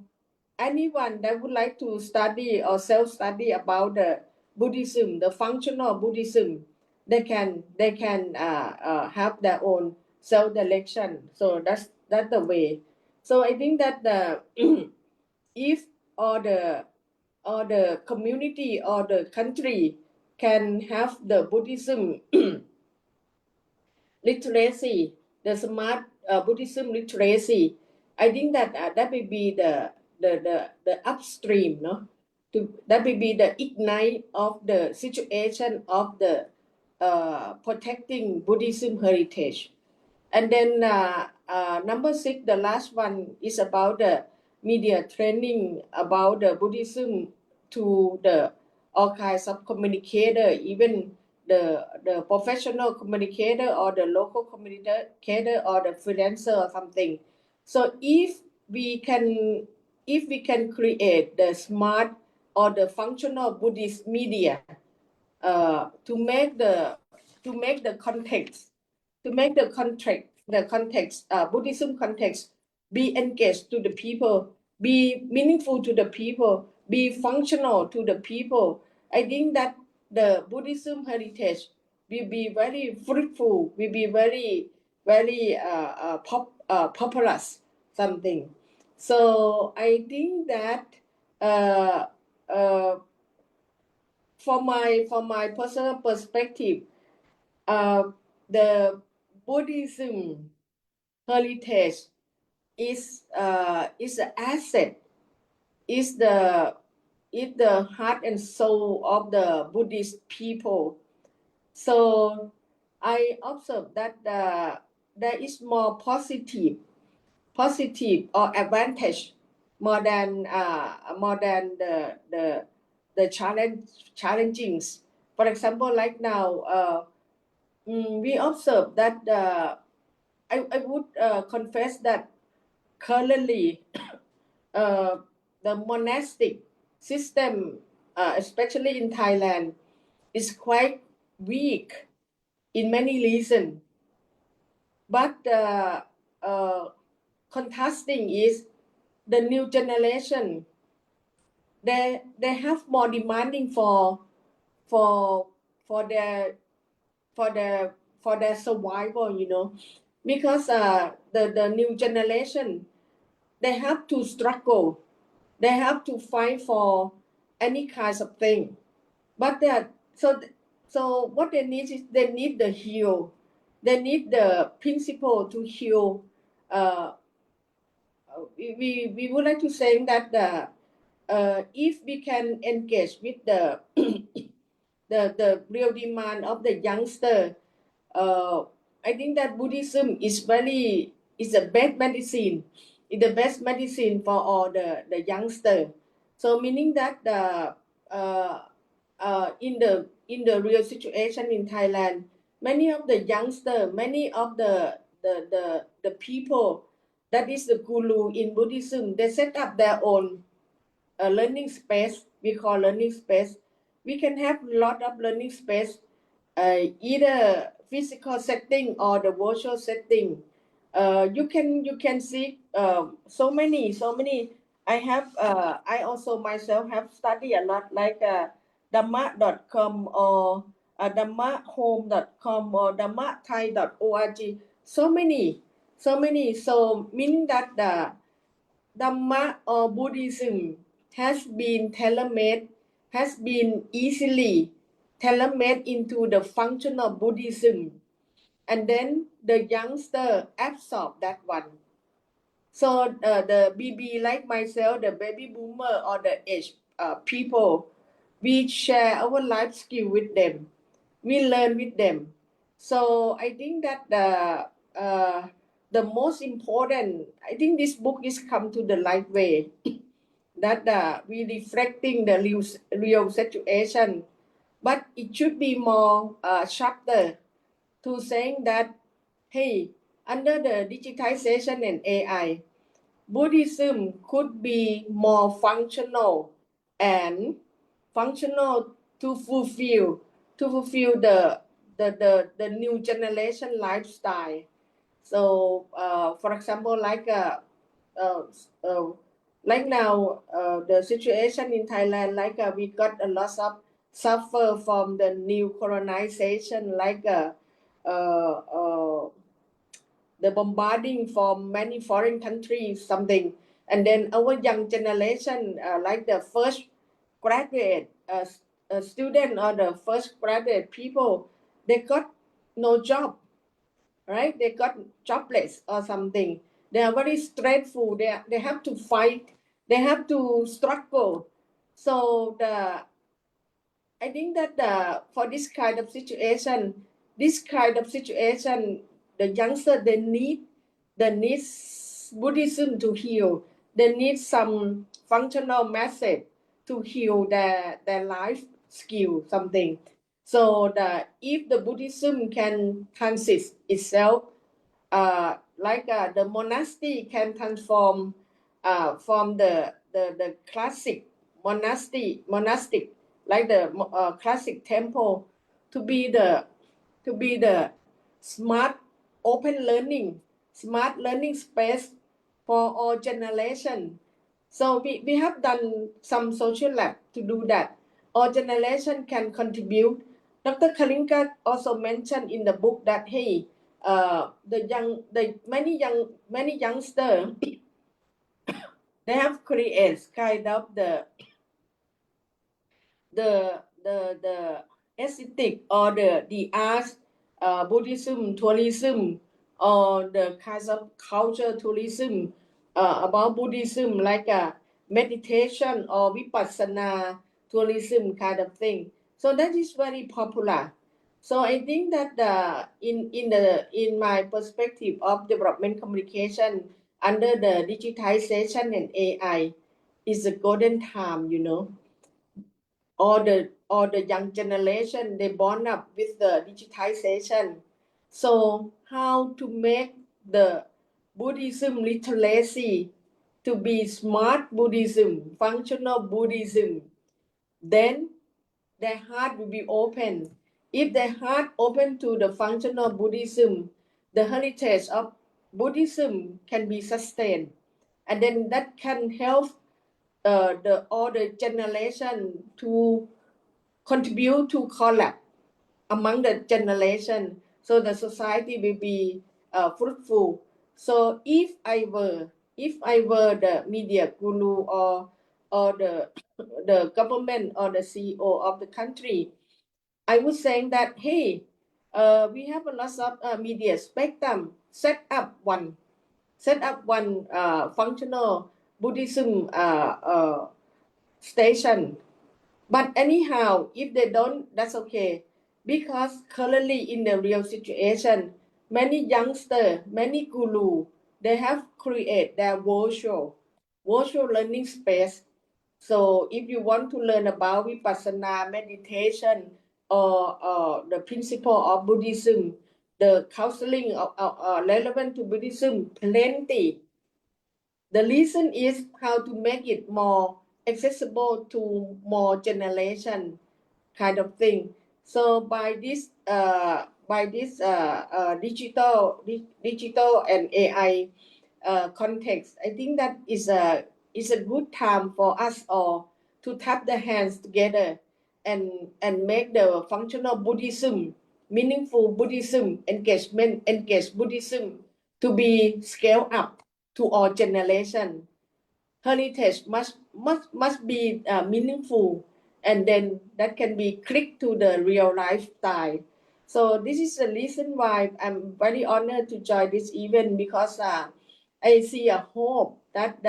anyone that would like to study or self-study about Buddhism, the functional Buddhism, they can have their own self-direction. So that's the way. So I think that if all the community or the country can have the Buddhism literacy, the smart Buddhism literacy, I think that that will be the upstream, no? That will be the ignite of the situation of the protecting Buddhism heritage. And then number 6, the last one is about the media training about the Buddhism to the all kinds of communicator, even the professional communicator or the local communicator or the freelancer or something. So if we can create the smart or the functional Buddhist media to make the context, Buddhism context be engaged to the people, be meaningful to the people, be functional to the people. I think that the Buddhism heritage will be very fruitful, will be very populous something. So I think that uh, uh, for my personal perspective, the Buddhism heritage is an asset, is the heart and soul of the Buddhist people. So I observe that there is more positive or advantage more than the challengings. For example, like now, we observe that I would confess that currently the monastic system, especially in Thailand, is quite weak in many reasons. But contrasting is the new generation. They have more demanding for their survival, because the new generation, they have to struggle, they have to fight for any kinds of thing. But so what they need is they need the heal, they need the principle to heal. We would like to say that if we can engage with the the real demand of the youngster, I think that Buddhism is the best medicine. It's the best medicine for all the youngster. So meaning that in the real situation in Thailand, many of the youngster, many of the people that is the guru in Buddhism, they set up their own learning space. We call learning space. We can have a lot of learning space, either physical setting or the virtual setting. You can see so many. I also myself have studied a lot, like dhamma.com or dhammahome.com or dhammathai.org. So many. So meaning that the Dhamma or Buddhism has been tailor-made, has been easily tailor-made into the functional Buddhism, and then the youngster absorb that one. So the BB, like myself, the baby boomer or the age people, we share our life skill with them, we learn with them. So I think that the most important, I think this book is come to the right way, that we reflecting the real situation, but it should be more sharper to saying that, hey, under the digitization and AI, Buddhism could be more functional and functional to fulfill the new generation lifestyle. So for example, uh, uh, like now the situation in Thailand, like we got a lot of suffer from the new colonization, like the bombarding from many foreign countries, something. And then our young generation, like the first graduate student or the first graduate people, they got no job, right? They got jobless or something. They are very stressful. They have to fight. They have to struggle. So I think that for this kind of situation, the youngster they need Buddhism to heal. They need some functional method to heal their life skill, something. So if the Buddhism can transit itself, like the monastery can transform from the classic monastic, like the classic temple, to be the smart smart learning space for all generation. So we have done some social lab to do that. All generation can contribute. Dr. Kalinga also mentioned in the book that hey, many youngsters they have created kind of the aesthetic or the arts, Buddhism tourism, or the kinds of culture tourism about Buddhism, like a meditation or vipassana tourism kind of thing. So that is very popular. So I think that in my perspective of development communication under the digitization and AI is a golden time, or the young generation, they born up with the digitization. So how to make the Buddhism literacy to be smart Buddhism, functional Buddhism, then their heart will be open. If their heart open to the functional Buddhism, the heritage of Buddhism can be sustained, and then that can help the older generation to contribute to collapse among the generation, so the society will be fruitful. So if I were the media guru, or the government or the CEO of the country, I would say that hey, we have a lot of media spectrum. Set up one functional Buddhism station. But anyhow, if they don't, that's okay. Because currently in the real situation, many youngsters, many guru, they have created their virtual learning space. So if you want to learn about vipassana meditation, or the principle of Buddhism, the counseling relevant to Buddhism, plenty. The reason is how to make it more accessible to more generation, kind of thing. So by this digital and AI context, I think that is a good time for us all to tap the hands together and make the functional Buddhism, meaningful Buddhism, engaged Buddhism to be scaled up to all generation. Heritage must be meaningful, and then that can be clicked to the real lifestyle. So this is the reason why I'm very honored to join this event, because I see a hope that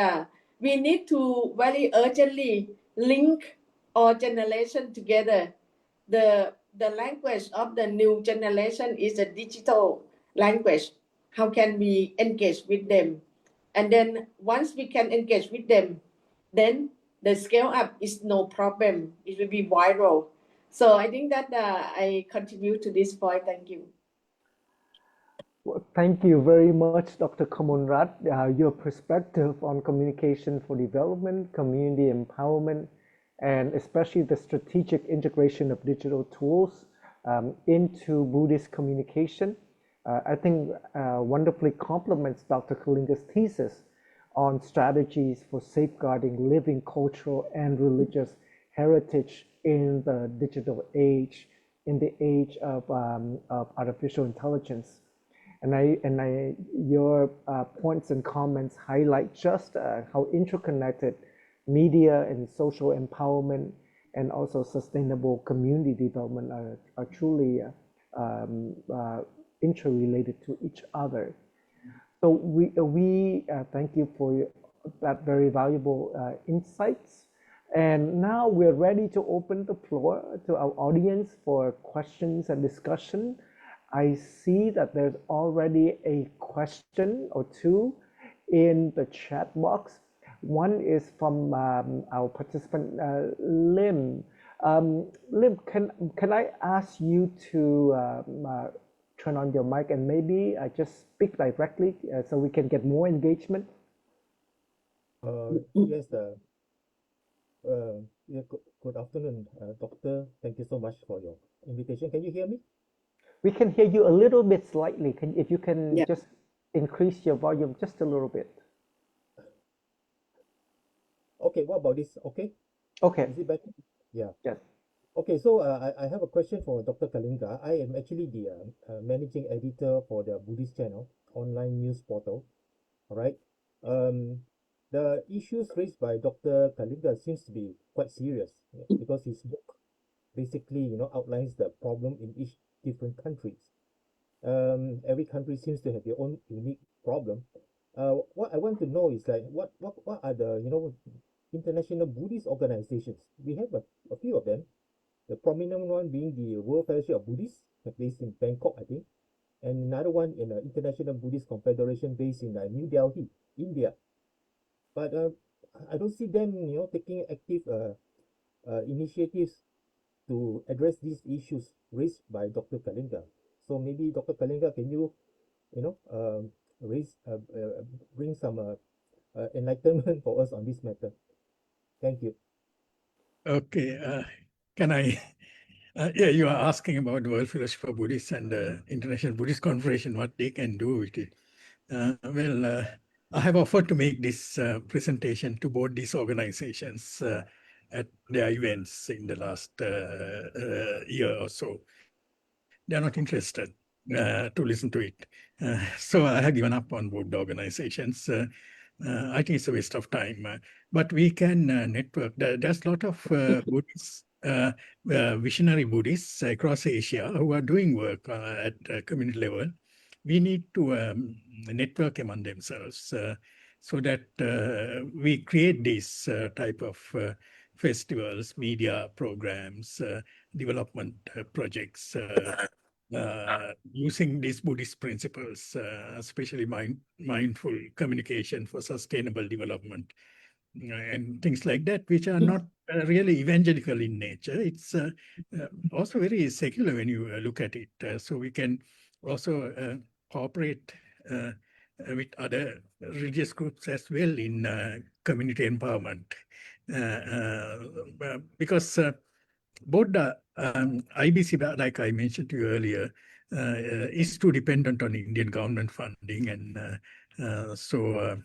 we need to very urgently link all generation together. The language of the new generation is a digital language. How can we engage with them? And then once we can engage with them, then the scale up is no problem. It will be viral. So I think that I contribute to this point. Thank you. Well, thank you very much, Dr. Kamolrat. Your perspective on communication for development, community empowerment, and especially the strategic integration of digital tools into Buddhist communication, I think wonderfully complements Dr. Kalinga's thesis on strategies for safeguarding living cultural and religious heritage in the digital age, in the age of artificial intelligence. And your points and comments highlight just how interconnected media and social empowerment and also sustainable community development are truly interrelated to each other. So we thank you for that very valuable insights. And now we're ready to open the floor to our audience for questions and discussion. I see that there's already a question or two in the chat box. One is from our participant, Lim. Lim, can I ask you to turn on your mic and maybe just speak directly so we can get more engagement? Yes, yeah, good afternoon, Doctor. Thank you so much for your invitation. Can you hear me? We can hear you a little bit slightly. If you can Yeah. just increase your volume just a little bit. Okay, what about this? Okay, Okay, is it better? Yeah. yes. Okay, so I have a question for Dr. Kalinga. I am actually the managing editor for the Buddhist channel, online news portal. All right. The issues raised by Dr. Kalinga seems to be quite serious because his book basically, outlines the problem in each different countries. Every country seems to have their own unique problem. What I want to know is like what are the international Buddhist organizations? We have a few of them. The prominent one being the World Fellowship of Buddhists, based in Bangkok, I think, and another one in the International Buddhist Confederation based in New Delhi, India. But I don't see them, taking active initiatives to address these issues raised by Dr. Kalinga. So maybe Dr. Kalinga, can you, bring some enlightenment for us on this matter? Thank you. Okay, can I? Yeah, you are asking about the World Fellowship for Buddhists and the International Buddhist Confederation, what they can do with it. I have offered to make this presentation to both these organizations at their events in the last year or so. They are not interested to listen to it. So I have given up on both the organizations. I think it's a waste of time. But we can network. There's a lot of Buddhists, visionary Buddhists across Asia who are doing work at community level. We need to network among themselves so that we create these type of festivals, media programs, development projects, using these Buddhist principles, especially mindful communication for sustainable development and things like that, which are not really evangelical in nature. It's also very secular when you look at it. So we can also cooperate with other religious groups as well in community empowerment. Because both the IBC, like I mentioned to you earlier, is too dependent on Indian government funding, and so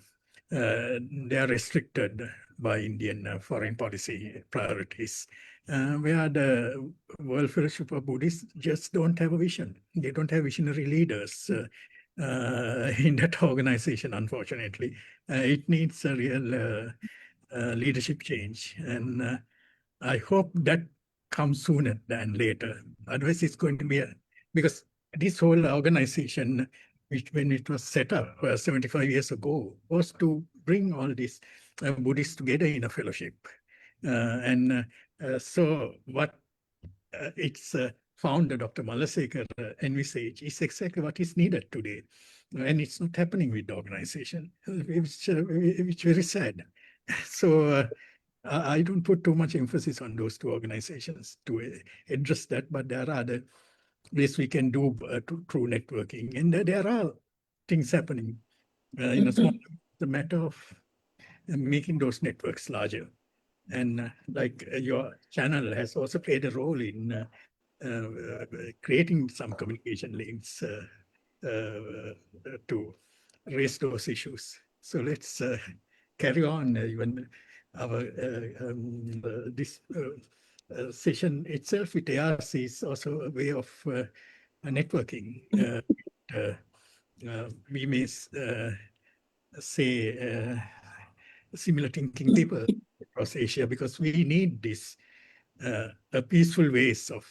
they are restricted by Indian foreign policy priorities. Where the World Fellowship of Buddhists just don't have a vision. They don't have visionary leaders in that organization, unfortunately. It needs a real leadership change, and I hope that comes sooner than later. Otherwise, it's going to be because this whole organization, which when it was set up 75 years ago, was to bring all these Buddhists together in a fellowship. So what its founder, Dr. Malasekar, envisaged is exactly what is needed today. And it's not happening with the organization, which is very sad. So I don't put too much emphasis on those two organizations to address that, but there are other ways we can do through networking. And there are things happening in a small, the matter of making those networks larger. And like your channel has also played a role in creating some communication links to raise those issues. So let's carry on even our this session itself with ARC is also a way of networking. We may say similar thinking people across Asia, because we need this peaceful ways of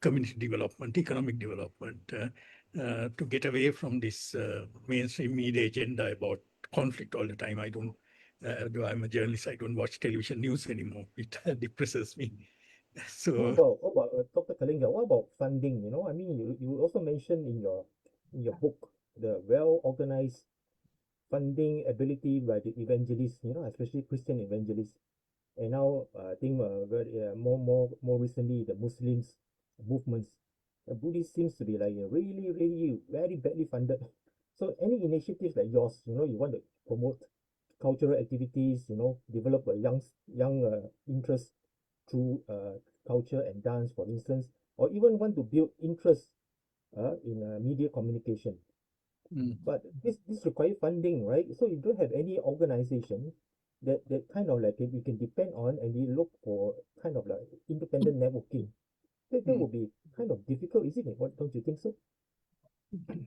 community development, economic development, to get away from this mainstream media agenda about conflict all the time. I don't, though I'm a journalist, I don't watch television news anymore. It depresses me. So, What about Dr. Kalinga? What about funding? You know, I mean, you also mentioned in your book the well-organized funding ability by the evangelists, you know, especially Christian evangelists. And now I think more recently the Muslims movements, Buddhist seems to be like really very badly funded. So any initiatives like yours, you know, you want to promote cultural activities, you know, develop a young interest through culture and dance, for instance, or even want to build interest in media communication. But this requires funding, right? So you don't have any organization that kind of like we can depend on, and we look for kind of like independent networking. That would be kind of difficult, isn't it? What, don't you think so?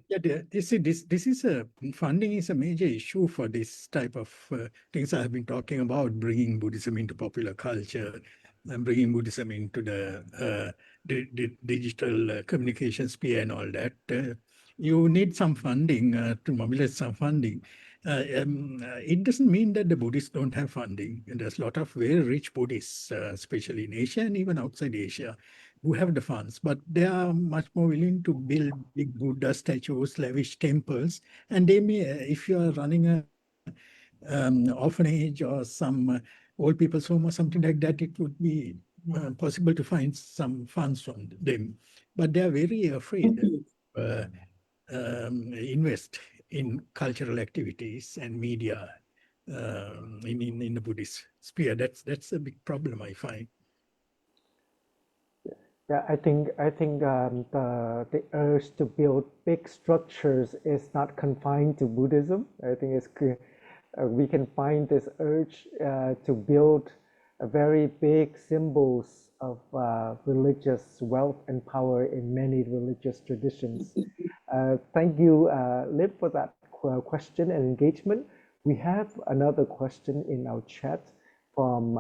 yeah, this is a funding is a major issue for this type of things I have been talking about, bringing Buddhism into popular culture and bringing Buddhism into the digital communication sphere and all that. You need some funding to mobilize some funding. It doesn't mean that the Buddhists don't have funding. And there's a lot of very rich Buddhists, especially in Asia and even outside Asia, who have the funds, but they are much more willing to build big Buddha statues, lavish temples, and they may, if you are running a orphanage or some old people's home or something like that, it would be possible to find some funds from them. But they are very afraid to invest in cultural activities and media in the Buddhist sphere. That's a big problem, I find. Yeah, I think the urge to build big structures is not confined to Buddhism. I think it's clear. We can find this urge to build very big symbols of religious wealth and power in many religious traditions. Thank you, Lip, for that question and engagement. We have another question in our chat from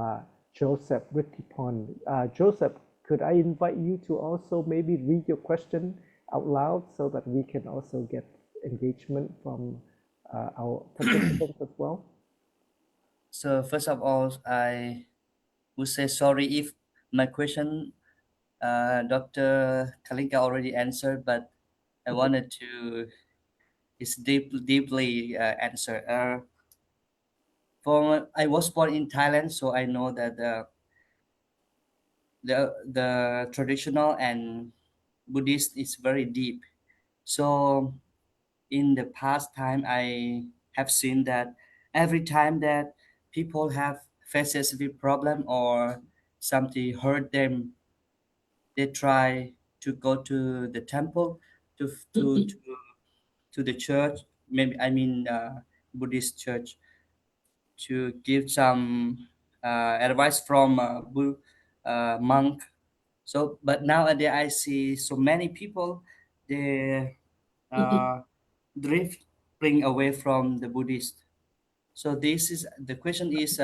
Joseph Rittipon. Joseph, could I invite you to also maybe read your question out loud so that we can also get engagement from our participants as well? So first of all, I would say sorry if my question Dr. Kalinga already answered, but I wanted to deeply answer. I was born in Thailand, so I know that the traditional and Buddhist is very deep. So in the past time, I have seen that every time that people have faces with problem or something hurt them, they try to go to the temple, to to to, to the church. Maybe I mean Buddhist church, to give some advice from monk. So, but nowadays I see so many people they uh, drifting away from the Buddhist. So this is the question is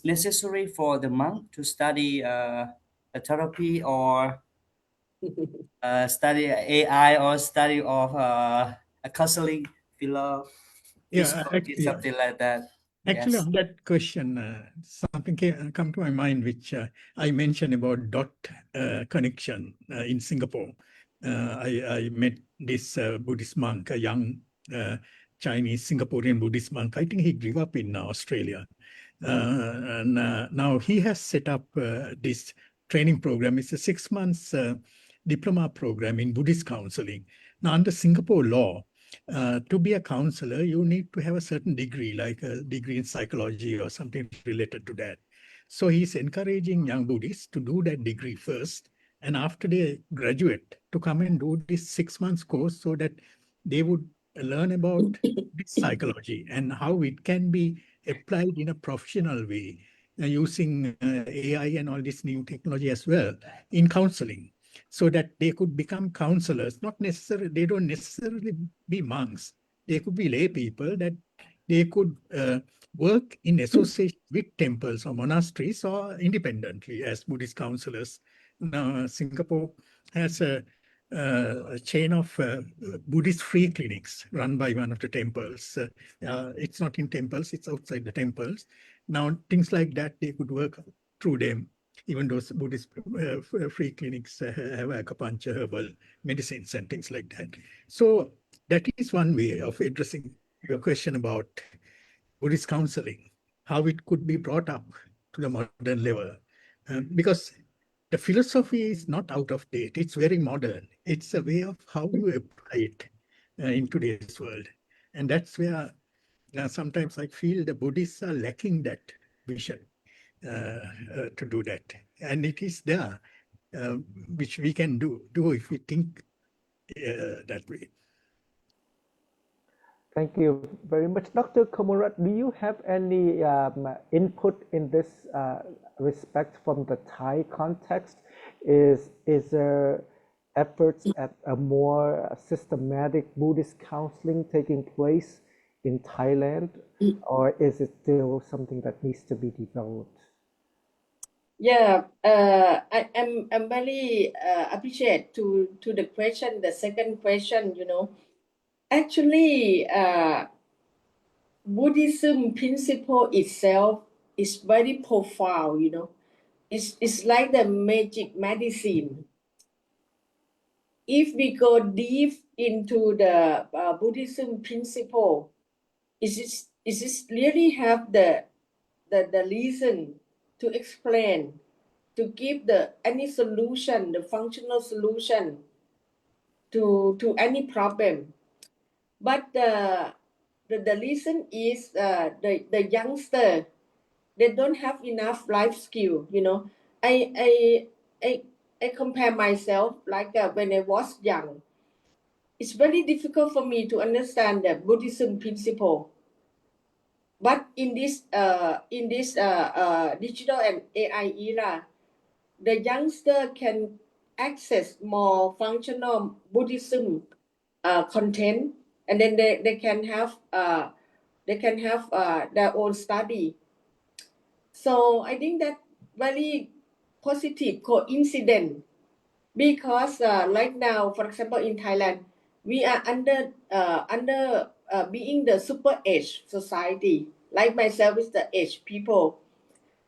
necessary for the monk to study a therapy or study AI or study of a counseling philo Yeah, psychology, something like that. actually, Yes. on that question, something come to my mind, which I mentioned about dot connection in Singapore. I met this Buddhist monk, a young Chinese Singaporean Buddhist monk. I think he grew up in Australia. And now he has set up this training program. It's a 6 months diploma program in Buddhist counseling. Now, under Singapore law, to be a counselor, you need to have a certain degree, like a degree in psychology or something related to that. So he's encouraging young Buddhists to do that degree first, and after they graduate, to come and do this 6 months course so that they would learn about this psychology and how it can be applied in a professional way using AI and all this new technology as well in counseling, so that they could become counselors. Not necessarily, they don't necessarily be monks. They could be lay people that they could work in association with temples or monasteries or independently as Buddhist counselors. Now, Singapore has a chain of Buddhist free clinics run by one of the temples. It's not in temples, it's outside the temples. Now, things like that, they could work through them. Even those Buddhist free clinics have acupuncture, herbal medicines and things like that. So that is one way of addressing your question about Buddhist counseling, how it could be brought up to the modern level. Because the philosophy is not out of date, it's very modern. It's a way of how you apply it in today's world. And that's where sometimes I feel the Buddhists are lacking that vision to do that. And it is there, which we can do if we think that way. Thank you very much. Dr. Kamolrat, do you have any input in this respect from the Thai context? Is there efforts at a more systematic Buddhist counseling taking place in Thailand, or is it still something that needs to be developed? Yeah, I'm very appreciate to the question, the second question, Actually, Buddhism principle itself is very profound, It's like the magic medicine. If we go deep into the Buddhism principle, is it really have the reason to explain, to give any solution, the functional solution to any problem. But the reason is the youngster, they don't have enough life skill, I compare myself like when I was young. It's very difficult for me to understand the Buddhism principle. But in this digital and AI era, the youngster can access more functional Buddhism content, and then they can have their own study. So I think that very positive coincidence, because right now, for example, in Thailand, we are under being the super age society. Like myself is the age people.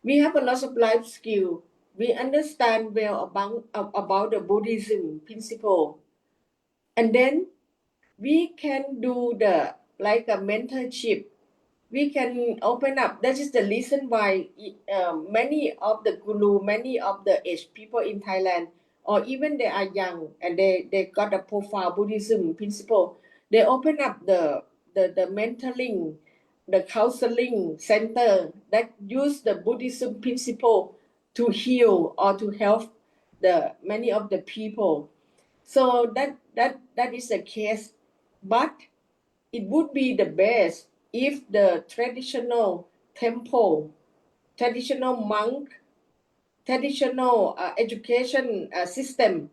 We have a lot of life skill. We understand well about the Buddhism principle, and then we can do the like a mentorship. We can open up. That is the reason why many of the guru, many of the aged people in Thailand, or even they are young and they got a profile Buddhism principle, they open up the mentoring, the counseling center that use the Buddhism principle to heal or to help the many of the people. So that is the case, but it would be the best if the traditional temple, traditional monk, traditional education system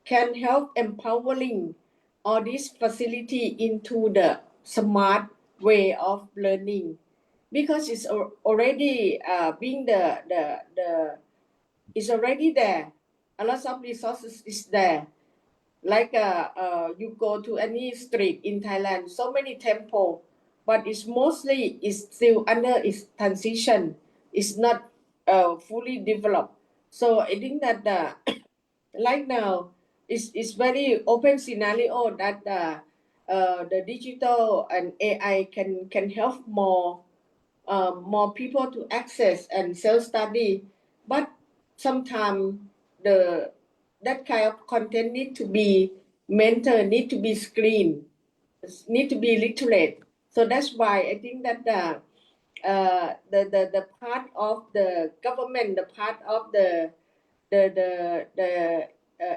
can help empowering all this facility into the smart way of learning, because it's already being it's already there. A lot of resources is there. Like you go to any street in Thailand, so many temple, but it's mostly is still under its transition. It's not fully developed. So I think that right now it's very open scenario that the digital and AI can help more people to access and self-study, but sometimes that kind of content need to be mentored, need to be screened, need to be literate. So that's why I think that the part of the government, the part of the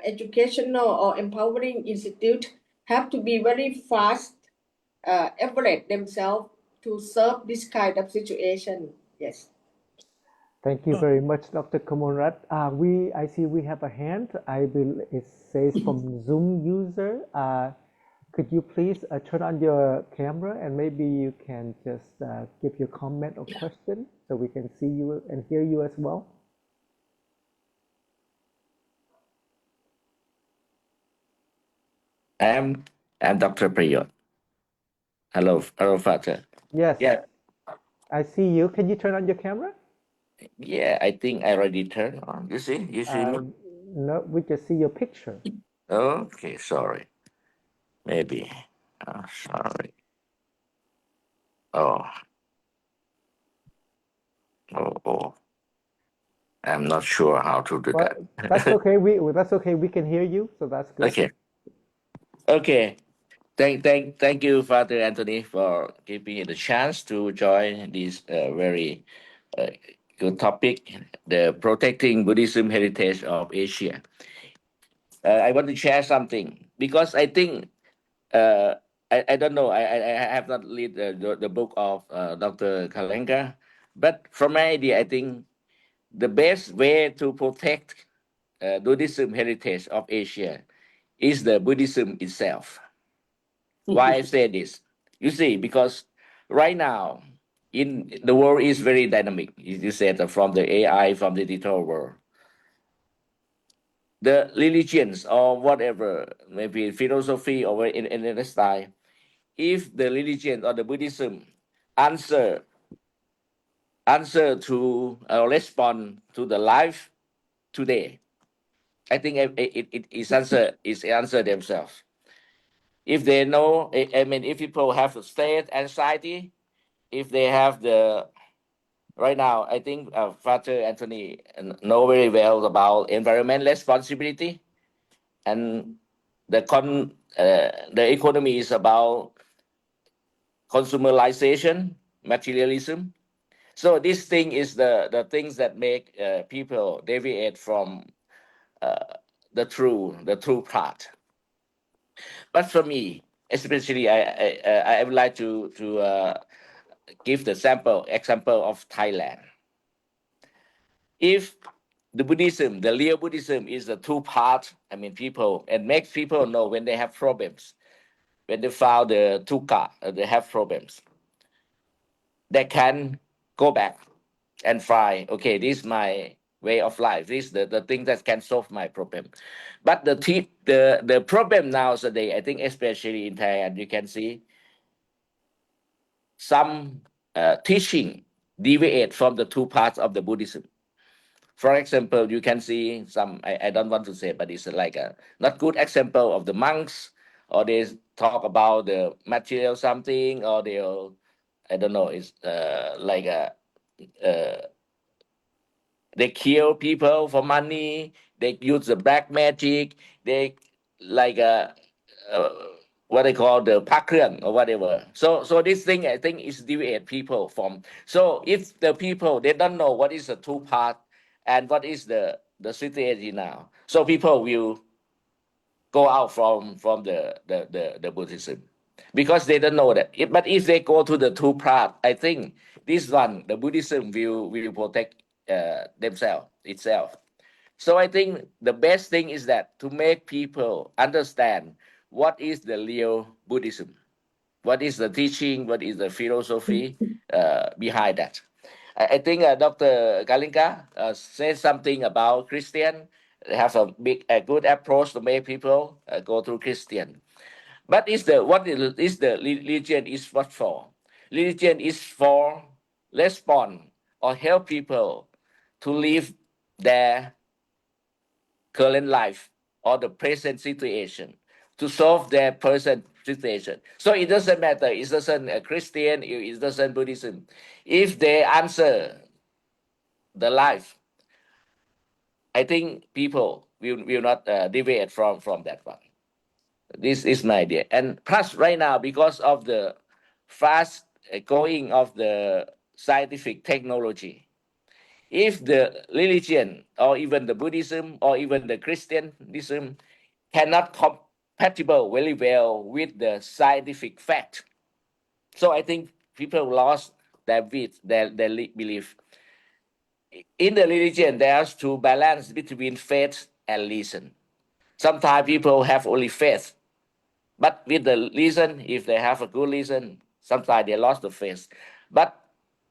educational or empowering institute have to be very fast, evaluate themselves to serve this kind of situation. Yes. Thank you very much, Dr. Kamolrat. I see we have a hand. It says from Zoom user. Could you please turn on your camera and maybe you can just give your comment or question so we can see you and hear you as well? I'm Dr. Prayot. Hello, Father. Yes, Yeah, I see you. Can you turn on your camera? yeah. I think I already turned on. You see me? No, we just see your picture. Okay, sorry. Maybe. Sorry. Oh, oh. I'm not sure how to do Well, that. that's okay. That's okay. We can hear you, so that's good. Okay. Okay. Thank you, Father Anthony, for giving me the chance to join this very uh, good topic, the protecting Buddhism heritage of Asia. I want to share something because I think uh, I don't know. I have not read the book of Dr. Kalinga, but from my idea, I think the best way to protect Buddhism heritage of Asia is the Buddhism itself. Why I say this? You see, because right now in the world is very dynamic. You said from the AI, from the digital world, the religions or whatever, maybe philosophy or in a style. If the religion or the Buddhism answer to respond to the life today, I think it is answer themselves. If they know, I mean, if people have the state anxiety, if they have the right now, I think Father Anthony know very well about environment responsibility, and the economy is about consumerization, materialism. So this thing is the things that make people deviate from the true path. But for me, especially, I would like to give the example of Thailand. If the Buddhism, the real Buddhism, is the two part. I mean, people and make people know when they have problems, when they found the dukkha, they have problems. They can go back and find, okay, this is my way of life. This is the thing that can solve my problem. But the problem nowadays, I think, especially in Thailand, you can see some teaching deviate from the two parts of the Buddhism. For example, you can see some, I don't want to say, but it's like a not good example of the monks, or they talk about the material something, or they'll, I don't know, it's like they kill people for money, they use the black magic, they like uh, what they call the pakren or whatever. So this thing I think is deviate people from. So if the people they don't know what is the two part and what is the situation now, so people will go out from the Buddhism because they don't know that. But if they go to the two part, I think this one the Buddhism will protect themselves itself. So I think the best thing is that to make people understand what is the real Buddhism, what is the teaching, what is the philosophy behind that. I think Dr. Kalinga said something about Christian. They have a good approach to make people go through Christian. But is the religion is what for? Religion is for respond or help people to live their current life or the present situation, to solve their present situation. So it doesn't matter. It doesn't Christian. It doesn't Buddhism. If they answer the life, I think people will not deviate from that one. This is my idea. And plus, right now, because of the fast going of the scientific technology, if the religion or even the Buddhism or even the Christianism cannot compatible very well with the scientific fact, so I think people lost their belief. in the religion, there's to balance between faith and reason. Sometimes people have only faith, but with the reason, if they have a good reason, sometimes they lost the faith. But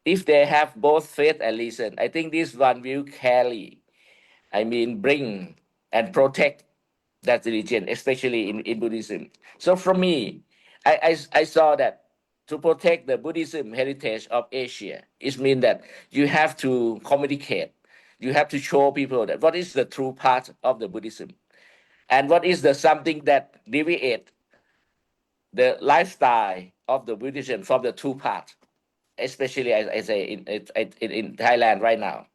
if they have both faith and reason, I think this one will carry, bring and protect that religion, especially in Buddhism. So for me, I saw that to protect the Buddhism heritage of Asia, it means that you have to communicate. You have to show people that what is the true part of the Buddhism and what is the something that deviate the lifestyle of the Buddhism from the true path, especially as I say in Thailand right now.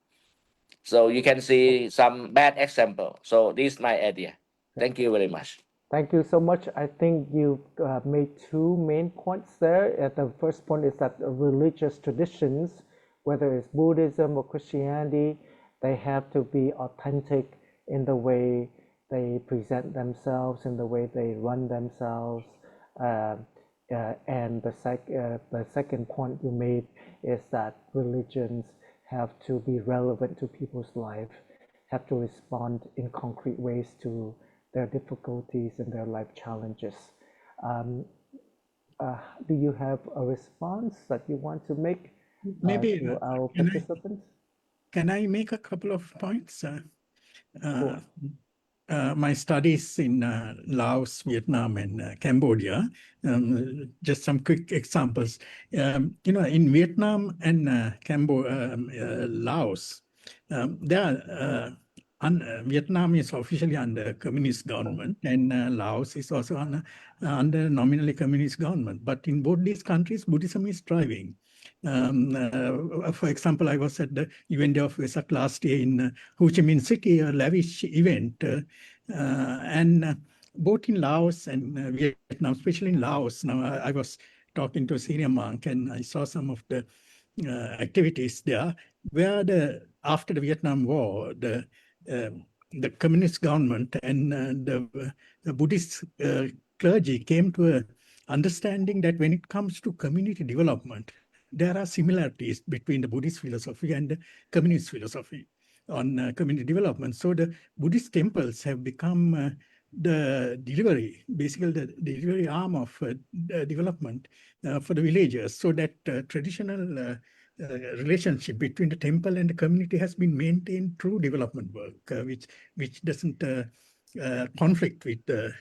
So you can see some bad example. So this is my idea. Thank you very much. Thank you so much. I think you made two main points there. The first point is that religious traditions, whether it's Buddhism or Christianity, they have to be authentic in the way they present themselves, in the way they run themselves. And the second point you made is that religions have to be relevant to people's life, have to respond in concrete ways to their difficulties and their life challenges. Do you have a response that you want to make Maybe to our can participants? can I make a couple of points? Sure. My studies in Laos, Vietnam, and Cambodia. Just some quick examples. In Vietnam and Laos, Vietnam is officially under communist government, and Laos is also under nominally communist government. But in both these countries, Buddhism is thriving. For example, I was at the event of Vesak last year in Ho Chi Minh City, a lavish event. And both in Laos and Vietnam, especially in Laos, now I was talking to a senior monk and I saw some of the activities there, where after the Vietnam War, the communist government and the Buddhist clergy came to an understanding that when it comes to community development, there are similarities between the Buddhist philosophy and the communist philosophy on community development. So the Buddhist temples have become basically the delivery arm of development for the villagers, so that traditional relationship between the temple and the community has been maintained through development work, which doesn't conflict with the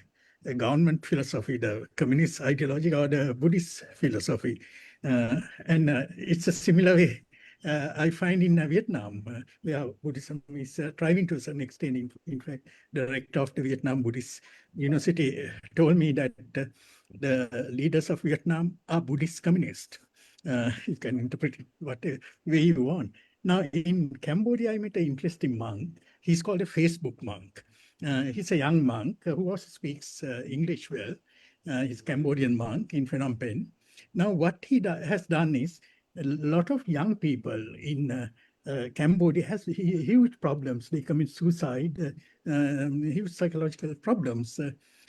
government philosophy, the communist ideology, or the Buddhist philosophy. And it's a similar way I find in Vietnam, where Buddhism is thriving to a certain extent. In fact, the rector of the Vietnam Buddhist University told me that the leaders of Vietnam are Buddhist communists. You can interpret it whatever way you want. Now, in Cambodia, I met an interesting monk. He's called a Facebook monk. He's a young monk who also speaks English well. He's a Cambodian monk in Phnom Penh. Now, what he has done is, a lot of young people in Cambodia has huge problems. They commit suicide, huge psychological problems.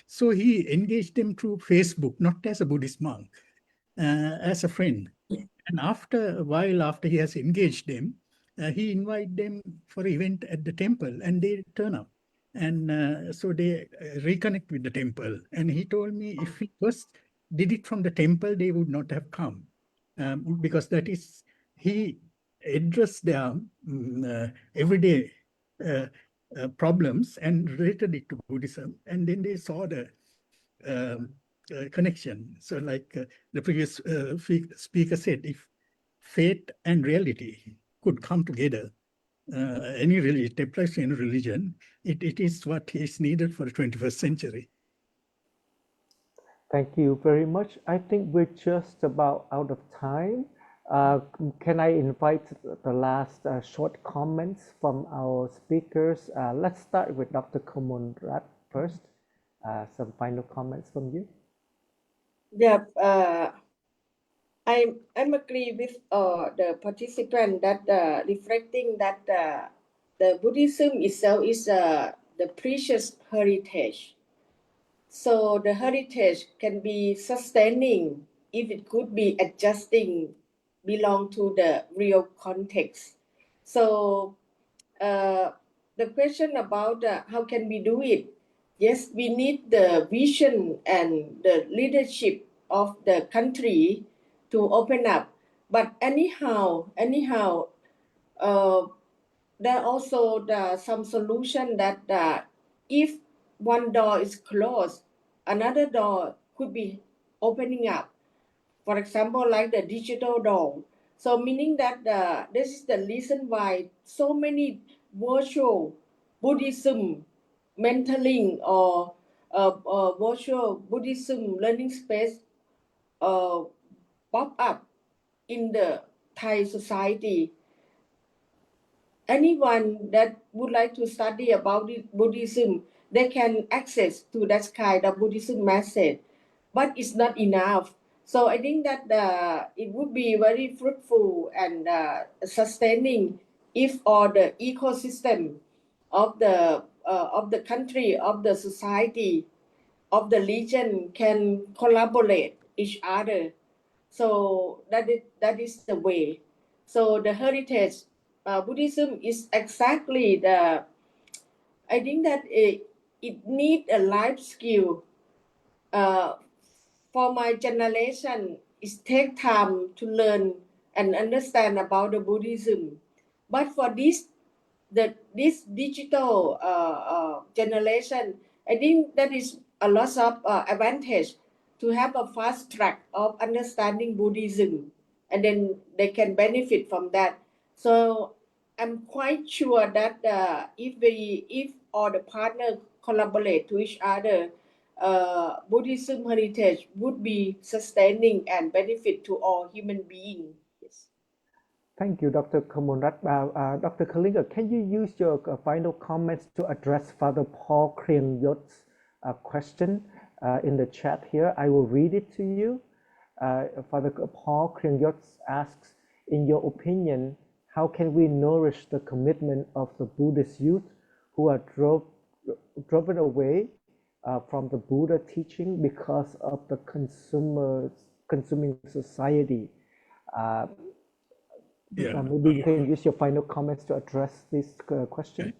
So he engaged them through Facebook, not as a Buddhist monk, as a friend. And after a while, after he has engaged them, he invited them for an event at the temple, and they turn up. And so they reconnect with the temple. And he told me if he first did it from the temple, they would not have come. Because that is, he addressed their everyday problems and related it to Buddhism, and then they saw the connection. So like the previous speaker said, if faith and reality could come together, any religion, it applies to any religion, it is what is needed for the 21st century. Thank you very much. I think we're just about out of time. Can I invite the last short comments from our speakers? Let's start with Dr. Kamolrat first. Some final comments from you. Yeah, I'm agree with the participant that reflecting that the Buddhism itself is the precious heritage. So the heritage can be sustaining if it could be adjusting, belong to the real context. So the question about how can we do it? Yes, we need the vision and the leadership of the country to open up. But anyhow, there are also some solution that if one door is closed, another door could be opening up. For example, like the digital door. So meaning that this is the reason why so many virtual Buddhism mentoring or virtual Buddhism learning space uh, pop up in the Thai society. Anyone that would like to study about Buddhism, they can access to that kind of Buddhism message, but it's not enough. So I think that it would be very fruitful and sustaining if all the ecosystem of the country, of the society, of the region can collaborate each other. So that is the way. So the heritage Buddhism is exactly the. I think that it need a life skill. Uh, for my generation, it take time to learn and understand about the Buddhism. But for this digital generation, I think that is a lot of advantage to have a fast track of understanding Buddhism, and then they can benefit from that. So I'm quite sure that if all the partners collaborate to each other, Buddhism heritage would be sustaining and benefit to all human beings. Yes. Thank you, Dr. Kamolrat. Dr. Kalinga, can you use your final comments to address Father Paul Kriengyot's question in the chat here? I will read it to you. Father Paul Kriengyot asks, in your opinion, how can we nourish the commitment of the Buddhist youth who are driven away from the Buddha teaching because of the consuming society? Maybe you can use your final comments to address this question.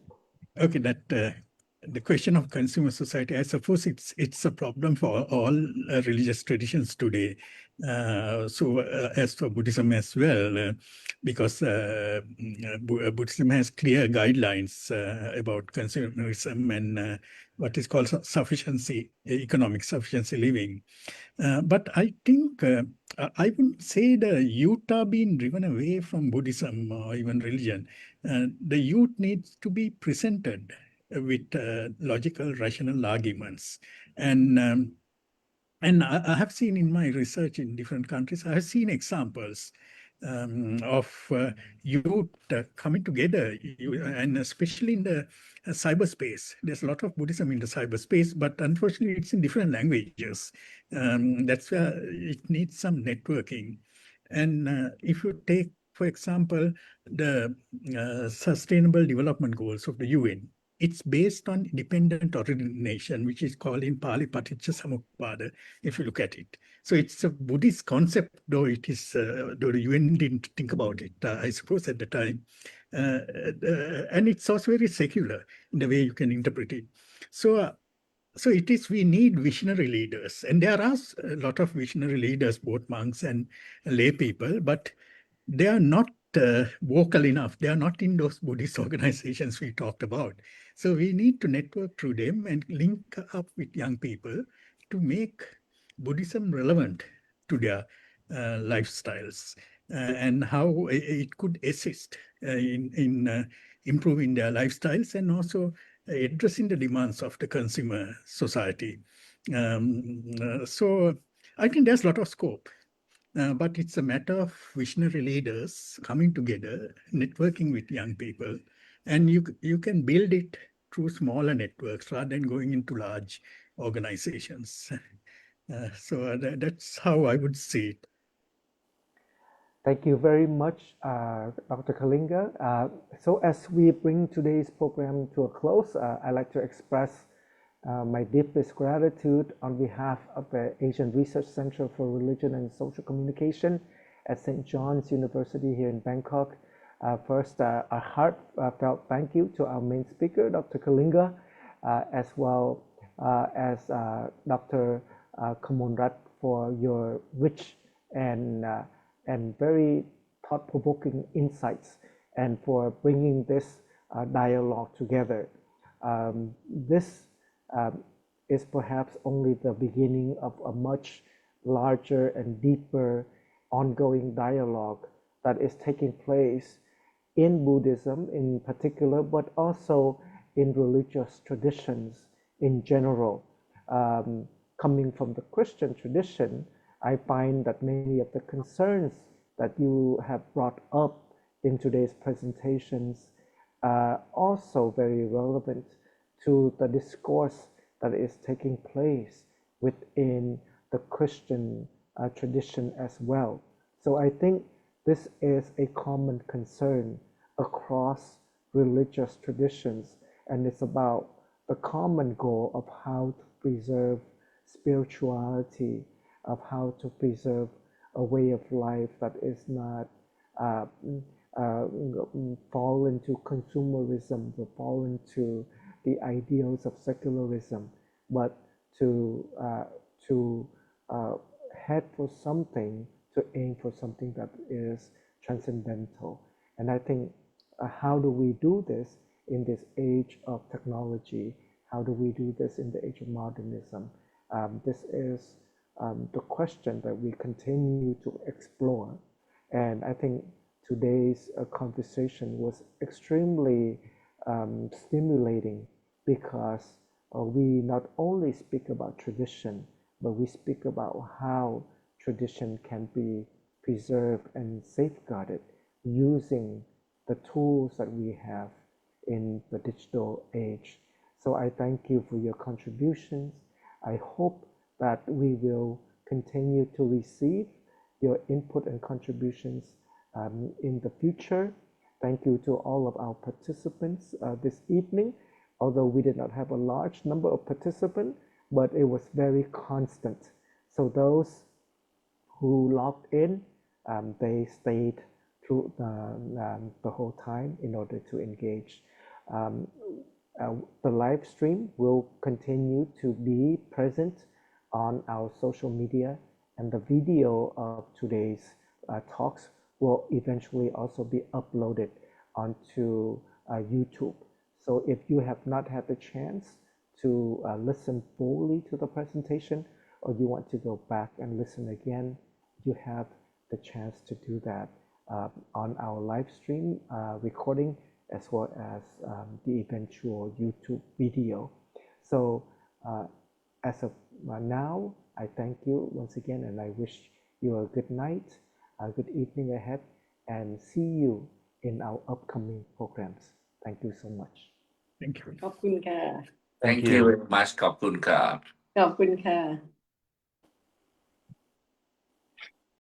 Okay, that the question of consumer society, I suppose it's a problem for all religious traditions today. So as for Buddhism as well, because Buddhism has clear guidelines about consumerism and what is called sufficiency, economic sufficiency living. But I think I wouldn't say the youth are being driven away from Buddhism or even religion. The youth needs to be presented with logical, rational arguments. And I have seen in my research in different countries, I have seen examples of youth coming together, and especially in the cyberspace. There's a lot of Buddhism in the cyberspace, but unfortunately, it's in different languages. That's where it needs some networking. And if you take, for example, the Sustainable Development Goals of the UN, it's based on dependent origination, which is called in Pali Paticca Samuppada, if you look at it. So it's a Buddhist concept, though it is, though the UN didn't think about it, I suppose, at the time. And it's also very secular in the way you can interpret it. So it is, we need visionary leaders. And there are a lot of visionary leaders, both monks and lay people, but they are not vocal enough. They are not in those Buddhist organizations we talked about. So we need to network through them and link up with young people to make Buddhism relevant to their lifestyles and how it could assist in improving their lifestyles and also addressing the demands of the consumer society. So I think there's a lot of scope. But it's a matter of visionary leaders coming together, networking with young people, and you can build it through smaller networks rather than going into large organizations. So that's how I would see it. Thank you very much, Dr. Kalinga. So as we bring today's program to a close, I'd like to express my deepest gratitude on behalf of the Asian Research Center for Religion and Social Communication at St. John's University here in Bangkok. First, a heartfelt thank you to our main speaker, Dr. Kalinga, as well as Dr. Kamolrat for your rich and very thought-provoking insights, and for bringing this dialogue together. This is perhaps only the beginning of a much larger and deeper ongoing dialogue that is taking place in Buddhism in particular, but also in religious traditions in general. Coming from the Christian tradition, I find that many of the concerns that you have brought up in today's presentations are also very relevant to the discourse that is taking place within the Christian tradition as well. So I think this is a common concern across religious traditions, and it's about the common goal of how to preserve spirituality, of how to preserve a way of life that is not fall into consumerism, or fall into the ideals of secularism, but to head for something, to aim for something that is transcendental. And I think how do we do this in this age of technology? How do we do this in the age of modernism? This is the question that we continue to explore. And I think today's conversation was extremely stimulating, because we not only speak about tradition, but we speak about how tradition can be preserved and safeguarded using the tools that we have in the digital age. So I thank you for your contributions. I hope that we will continue to receive your input and contributions in the future. Thank you to all of our participants this evening. Although we did not have a large number of participants, but it was very constant. So those who logged in, they stayed through the whole time in order to engage. The live stream will continue to be present on our social media, and the video of today's talks will eventually also be uploaded onto YouTube. So if you have not had the chance to listen fully to the presentation, or you want to go back and listen again, you have the chance to do that on our live stream recording, as well as the eventual YouTube video. So as of now, I thank you once again, and I wish you a good night, a good evening ahead, and see you in our upcoming programs. Thank you so much. Thank you. ขอบคุณค่ะ Thank you very much ขอบคุณครับ ขอบคุณค่ะ